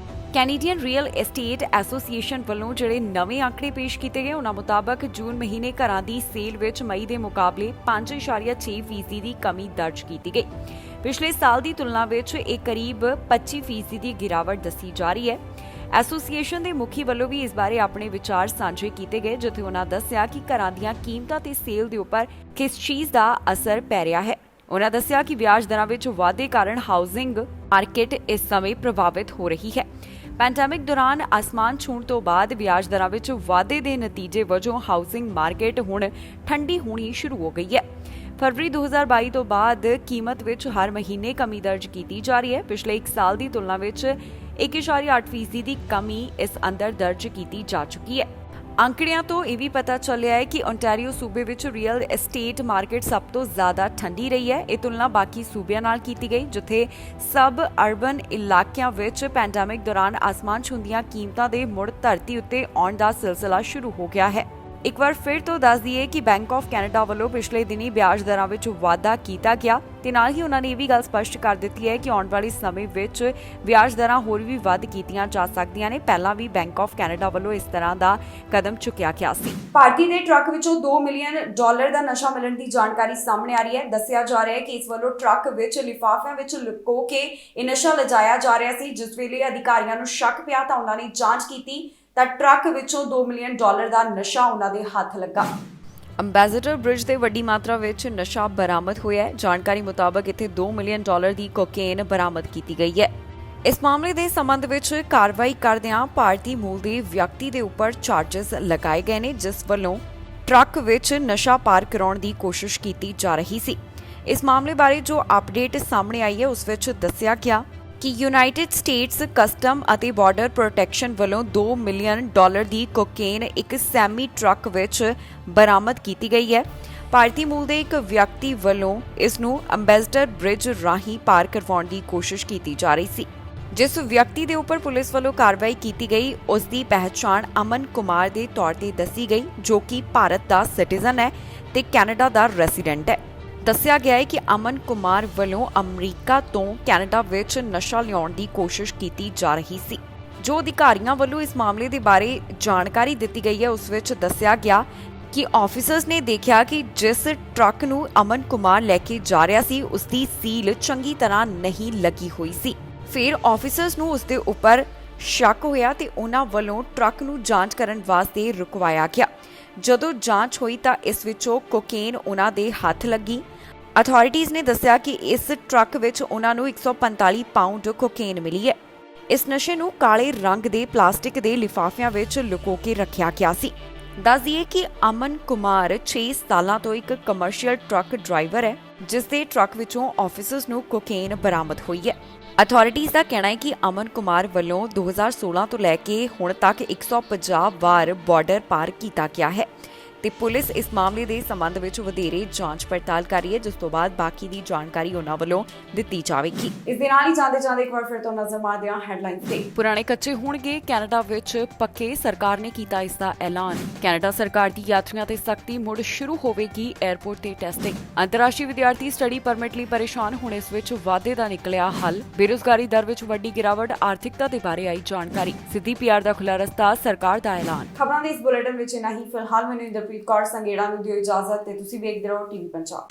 ਕੈਨੇਡੀਅਨ ਰੀਅਲ ਏਸਟੇਟ ਐਸੋਸੀਏਸ਼ਨ ਵੱਲੋਂ ਜਿਹੜੇ ਨਵੇਂ ਅੰਕੜੇ ਪੇਸ਼ ਕੀਤੇ ਗਏ, ਉਹਨਾਂ ਮੁਤਾਬਕ ਜੂਨ ਮਹੀਨੇ ਘਰਾਂ ਦੀ ਸੇਲ ਵਿੱਚ ਮਈ ਦੇ ਮੁਕਾਬਲੇ 5.6% ਦੀ ਕਮੀ ਦਰਜ ਕੀਤੀ ਗਈ। ਪਿਛਲੇ ਸਾਲ ਦੀ ਤੁਲਨਾ ਵਿੱਚ ਇਹ ਕਰੀਬ 25% ਦੀ ਗਿਰਾਵਟ ਦੱਸੀ ਜਾ ਰਹੀ ਹੈ। ਐਸੋਸੀਏਸ਼ਨ ਦੇ ਮੁਖੀ ਵੱਲੋਂ ਵੀ ਇਸ ਬਾਰੇ ਆਪਣੇ ਵਿਚਾਰ ਸਾਂਝੇ ਕੀਤੇ ਗਏ, ਜਿੱਥੇ ਉਹਨਾਂ ਦੱਸਿਆ ਕਿ ਘਰਾਂ ਦੀਆਂ ਕੀਮਤਾਂ ਤੇ ਸੇਲ ਦੇ ਉੱਪਰ ਕਿਸ ਚੀਜ਼ ਦਾ ਅਸਰ ਪੈ ਰਿਹਾ ਹੈ। ਉਹਨਾਂ ਦੱਸਿਆ ਕਿ ਵਿਆਜ ਦਰਾਂ ਵਿੱਚ ਵਾਧੇ ਕਾਰਨ ਹਾਊਸਿੰਗ ਮਾਰਕੀਟ ਇਸ ਸਮੇਂ ਪ੍ਰਭਾਵਿਤ ਹੋ ਰਹੀ ਹੈ। ਪੈਂਡੈਮਿਕ ਦੌਰਾਨ ਅਸਮਾਨ ਛੂਹਣ ਤੋਂ ਬਾਅਦ ਵਿਆਜ ਦਰਾਂ ਵਿੱਚ ਵਾਧੇ ਦੇ ਨਤੀਜੇ ਵਜੋਂ ਹਾਊਸਿੰਗ ਮਾਰਕੀਟ ਹੁਣ ਠੰਡੀ ਹੋਣੀ ਸ਼ੁਰੂ ਹੋ ਗਈ ਹੈ। ਫਰਵਰੀ 2022 ਤੋਂ ਬਾਅਦ ਕੀਮਤ ਵਿੱਚ ਹਰ ਮਹੀਨੇ ਕਮੀ ਦਰਜ ਕੀਤੀ ਜਾ ਰਹੀ ਹੈ। ਪਿਛਲੇ 1 ਸਾਲ ਦੀ ਤੁਲਨਾ ਵਿੱਚ 1.8% ਦੀ ਕਮੀ ਇਸ ਅੰਦਰ ਦਰਜ ਕੀਤੀ ਜਾ ਚੁੱਕੀ ਹੈ। ਅੰਕੜਿਆਂ ਤੋਂ ਇਹ ਵੀ ਪਤਾ ਚੱਲਿਆ ਹੈ ਕਿ ਓਨਟਾਰੀਓ ਸੂਬੇ ਵਿੱਚ ਰੀਅਲ ਏਸਟੇਟ ਮਾਰਕੀਟ ਸਭ ਤੋਂ ਜ਼ਿਆਦਾ ਠੰਡੀ ਰਹੀ ਹੈ। ਇਹ ਤੁਲਨਾ ਬਾਕੀ ਸੂਬਿਆਂ ਨਾਲ ਕੀਤੀ ਗਈ, ਜਿੱਥੇ ਸਬ ਅਰਬਨ ਇਲਾਕਿਆਂ ਵਿੱਚ ਪੈਂਡੈਮਿਕ ਦੌਰਾਨ ਆਸਮਾਨ ਛੂੰਹਦੀਆਂ ਕੀਮਤਾਂ ਦੇ ਮੁੜ ਧਰਤੀ ਉੱਤੇ ਆਉਣ ਦਾ ਸਿਲਸਿਲਾ ਸ਼ੁਰੂ ਹੋ ਗਿਆ ਹੈ। ਇੱਕ ਵਾਰ ਫਿਰ ਤੋਂ ਦੱਸ ਦਈਏ ਕਿ ਬੈਂਕ ਆਫ ਕੈਨੇਡਾ ਵੱਲੋਂ ਪਿਛਲੇ ਦਿਨੀ ਵਿਆਜ ਦਰਾਂ ਵਿੱਚ ਵਾਧਾ ਕੀਤਾ ਗਿਆ ਤੇ ਨਾਲ ਹੀ ਉਹਨਾਂ ਨੇ ਇਹ ਵੀ ਗੱਲ ਸਪਸ਼ਟ ਕਰ ਦਿੱਤੀ ਹੈ ਕਿ ਆਉਣ ਵਾਲੇ ਸਮੇਂ ਵਿੱਚ ਵਿਆਜ ਦਰਾਂ ਹੋਰ ਵੀ ਵੱਧ ਕੀਤੀਆਂ ਜਾ ਸਕਦੀਆਂ ਨੇ। ਪਹਿਲਾਂ ਵੀ ਬੈਂਕ ਆਫ ਕੈਨੇਡਾ ਵੱਲੋਂ ਇਸ ਤਰ੍ਹਾਂ ਦਾ ਕਦਮ ਚੁੱਕਿਆ ਗਿਆ ਸੀ। ਭਾਰਤੀ ਦੇ ਟਰੱਕ ਵਿੱਚੋਂ $2 ਮਿਲੀਅਨ ਦਾ ਨਸ਼ਾ ਮਿਲਣ ਦੀ ਜਾਣਕਾਰੀ ਸਾਹਮਣੇ ਆ ਰਹੀ ਹੈ। ਦੱਸਿਆ ਜਾ ਰਿਹਾ ਹੈ ਕਿ ਇਸ ਵੱਲੋਂ ਟਰੱਕ ਵਿੱਚ ਲਿਫਾਫਿਆਂ ਵਿੱਚ ਲੁਕੋ ਕੇ ਇਹ ਨਸ਼ਾ ਲਿਜਾਇਆ ਜਾ ਰਿਹਾ ਸੀ। ਜਿਸ ਵੇਲੇ ਅਧਿਕਾਰੀਆਂ ਨੂੰ ਸ਼ੱਕ ਪਿਆ ਤਾਂ ਉਹਨਾਂ ਨੇ ਜਾਂਚ ਕੀਤੀ ਤਾਂ ਟਰੱਕ ਵਿੱਚੋਂ $2 ਮਿਲੀਅਨ ਦਾ ਨਸ਼ਾ ਉਹਨਾਂ ਦੇ ਹੱਥ ਲੱਗਾ। ਅੰਬੈਸਡਰ ਬ੍ਰਿਜ ਤੇ ਵੱਡੀ ਮਾਤਰਾ ਵਿੱਚ ਨਸ਼ਾ ਬਰਾਮਦ ਹੋਇਆ ਹੈ। ਜਾਣਕਾਰੀ ਮੁਤਾਬਕ ਇੱਥੇ $2 ਮਿਲੀਅਨ ਦੀ ਕੋਕੇਨ ਬਰਾਮਦ ਕੀਤੀ ਗਈ ਹੈ। ਇਸ ਮਾਮਲੇ ਦੇ ਸੰਬੰਧ ਵਿੱਚ ਕਾਰਵਾਈ ਕਰਦਿਆਂ ਭਾਰਤੀ ਮੂਲ ਦੇ ਵਿਅਕਤੀ ਦੇ ਉੱਪਰ ਚਾਰਜਸ ਲਗਾਏ ਗਏ ਨੇ, ਜਿਸ ਵੱਲੋਂ ਟਰੱਕ ਵਿੱਚ ਨਸ਼ਾ ਪਾਰ ਕਰਾਉਣ ਦੀ ਕੋਸ਼ਿਸ਼ ਕੀਤੀ ਜਾ ਰਹੀ ਸੀ। ਇਸ ਮਾਮਲੇ ਬਾਰੇ ਜੋ ਅਪਡੇਟ ਸਾਹਮਣੇ ਆਈ ਹੈ, ਉਸ ਵਿੱਚ ਦੱਸਿਆ ਗਿਆ ਕਿ ਯੂਨਾਈਟਿਡ ਸਟੇਟਸ ਕਸਟਮ ਅਤੇ ਬਾਰਡਰ ਪ੍ਰੋਟੈਕਸ਼ਨ ਵੱਲੋਂ $2 ਮਿਲੀਅਨ ਦੀ ਕੋਕੇਨ ਇੱਕ ਸੈਮੀ ਟਰੱਕ ਵਿੱਚ ਬਰਾਮਦ ਕੀਤੀ ਗਈ ਹੈ। ਭਾਰਤੀ ਮੂਲ ਦੇ ਇੱਕ ਵਿਅਕਤੀ ਵੱਲੋਂ ਇਸ ਨੂੰ ਅੰਬੈਸਡਰ ਬ੍ਰਿਜ ਰਾਹੀਂ ਪਾਰ ਕਰਵਾਉਣ ਦੀ ਕੋਸ਼ਿਸ਼ ਕੀਤੀ ਜਾ ਰਹੀ ਸੀ। ਜਿਸ ਵਿਅਕਤੀ ਦੇ ਉੱਪਰ ਪੁਲਿਸ ਵੱਲੋਂ ਕਾਰਵਾਈ ਕੀਤੀ ਗਈ, ਉਸ ਦੀ ਪਹਿਚਾਣ ਅਮਨ ਕੁਮਾਰ ਦੇ ਤੌਰ ਤੇ ਦੱਸੀ ਗਈ, ਜੋ ਕਿ ਭਾਰਤ ਦਾ ਸਿਟੀਜ਼ਨ ਹੈ ਤੇ ਕੈਨੇਡਾ ਦਾ ਰੈਜ਼ੀਡੈਂਟ ਹੈ। ਦੱਸਿਆ ਗਿਆ ਹੈ ਕਿ ਅਮਨ ਕੁਮਾਰ ਵੱਲੋਂ ਅਮਰੀਕਾ ਤੋਂ ਕੈਨੇਡਾ ਵਿੱਚ ਨਸ਼ਾ ਲਿਆਉਣ ਦੀ ਕੋਸ਼ਿਸ਼ ਕੀਤੀ ਜਾ ਰਹੀ ਸੀ। ਜੋ ਅਧਿਕਾਰੀਆਂ ਵੱਲੋਂ ਇਸ ਮਾਮਲੇ ਦੇ ਬਾਰੇ ਜਾਣਕਾਰੀ ਦਿੱਤੀ ਗਈ ਹੈ, ਉਸ ਵਿੱਚ ਦੱਸਿਆ ਗਿਆ ਕਿ ਆਫੀਸਰਸ ਨੇ ਦੇਖਿਆ ਕਿ ਜਿਸ ਟਰੱਕ ਨੂੰ ਅਮਨ ਕੁਮਾਰ ਲੈ ਕੇ ਜਾ ਰਿਹਾ ਸੀ, ਉਸ ਦੀ ਸੀਲ ਚੰਗੀ ਤਰ੍ਹਾਂ ਨਹੀਂ ਲੱਗੀ ਹੋਈ ਸੀ। ਫਿਰ ਆਫੀਸਰਸ ਨੂੰ ਉਸ ਦੇ ਉੱਪਰ ਸ਼ੱਕ ਹੋਇਆ ਤੇ ਉਹਨਾਂ ਵੱਲੋਂ ਟਰੱਕ ਨੂੰ ਜਾਂਚ ਕਰਨ ਵਾਸਤੇ ਰੁਕਵਾਇਆ ਗਿਆ। ਜਦੋਂ ਜਾਂਚ ਹੋਈ ਤਾਂ ਇਸ ਵਿੱਚੋਂ ਕੋਕੇਨ ਉਹਨਾਂ ਦੇ ਹੱਥ ਲੱਗੀ। ਅਥਾਰਟੀਜ਼ ਨੇ ਦੱਸਿਆ ਕਿ ਇਸ ਟਰੱਕ ਵਿੱਚ ਉਹਨਾਂ ਨੂੰ 145 ਪਾਉਂਡ ਕੋਕੇਨ ਮਿਲੀ ਹੈ। ਇਸ ਨਸ਼ੇ ਨੂੰ ਕਾਲੇ ਰੰਗ ਦੇ ਪਲਾਸਟਿਕ ਦੇ ਲਿਫਾਫਿਆਂ ਵਿੱਚ ਲੁਕੋ ਕੇ ਰੱਖਿਆ ਗਿਆ ਸੀ। ਦੱਸ ਦਈਏ ਕਿ ਅਮਨ ਕੁਮਾਰ 6 ਸਾਲਾਂ ਤੋਂ ਇੱਕ ਕਮਰਸ਼ੀਅਲ ਟਰੱਕ ਡਰਾਈਵਰ ਹੈ, ਜਿਸ ਦੇ ਟਰੱਕ ਵਿੱਚੋਂ ਆਫੀਸਰਸ ਨੂੰ ਕੋਕੇਨ ਬਰਾਮਦ ਹੋਈ ਹੈ। ਅਥਾਰਟੀਜ਼ ਦਾ ਕਹਿਣਾ ਹੈ ਕਿ ਅਮਨ ਕੁਮਾਰ ਵੱਲੋਂ 2016 ਤੋਂ ਲੈ ਕੇ ਹੁਣ ਤੱਕ 150 ਵਾਰ ਬਾਰਡਰ ਪਾਰ ਕੀਤਾ ਗਿਆ ਹੈ ਤੇ ਪੁਲਿਸ ਇਸ ਮਾਮਲੇ ਦੇ ਸੰਬੰਧ ਵਿੱਚ ਵਧੇਰੇ ਜਾਂਚ ਪੜਤਾਲ ਕਰ ਰਹੀ ਹੈ, ਜਿਸ ਤੋਂ ਬਾਅਦ ਬਾਕੀ ਦੀ ਜਾਣਕਾਰੀ ਉਹਨਾਂ ਵੱਲੋਂ ਦਿੱਤੀ ਜਾਵੇਗੀ। ਇਸ ਦੇ ਨਾਲ ਹੀ ਜਾਂਦੇ ਇੱਕ ਵਾਰ ਫਿਰ ਤੋਂ ਨਜ਼ਰ ਮਾਰਦੇ ਹਾਂ ਹੈਡਲਾਈਨਸ ਤੇ। ਪੁਰਾਣੇ ਕੱਚੇ ਹੋਣਗੇ, ਕੈਨੇਡਾ ਵਿੱਚ ਪੱਕੇ, ਸਰਕਾਰ ਨੇ ਕੀਤਾ ਇਸ ਦਾ ਐਲਾਨ। ਕੈਨੇਡਾ ਸਰਕਾਰ ਦੀ ਯਾਤਰੀਆਂ ਤੇ ਸਖਤੀ, ਮੁੜ ਸ਼ੁਰੂ ਹੋਵੇਗੀ 에ਅਰਪੋਰਟ ਤੇ ਟੈਸਟਿੰਗ। ਅੰਤਰਰਾਸ਼ਟਰੀ ਵਿਦਿਆਰਥੀ ਸਟੱਡੀ ਪਰਮਿਟ ਲਈ ਪਰੇਸ਼ਾਨ, ਹੁਣ ਇਸ ਵਿੱਚ ਵਾਧੇ ਦਾ ਨਿਕਲਿਆ ਹੱਲ। ਬੇਰੁਜ਼ਗਾਰੀ ਦਰ ਵਿੱਚ ਵੱਡੀ ਗਿਰਾਵਟ, ਆਰਥਿਕਤਾ ਦੇ ਬਾਰੇ ਆਈ ਜਾਣਕਾਰੀ। ਸਿੱਧੀ ਪੀਆਰ ਦਾ ਖੁੱਲਾ ਰਸਤਾ, ਸਰਕਾਰ ਦਾ ਐਲਾਨ। ਖਬਰਾਂ ਦੇ ਇਸ ਬੁਲੇਟਿਨ ਵਿੱਚ ਇੰਨਾ ਹੀ। ਫਿਲਹਾਲ ਮੈਨੂੰ ਇੰਦਰਪ੍ਰੀਤ ਕੌਰ ਸੰਗੇੜਾ ਨੂੰ ਦਿਓ ਇਜਾਜ਼ਤ ਤੇ ਤੁਸੀਂ ਵੇਖਦੇ ਰਹੋ ਟੀਵੀ ਪੰਜਾਬ।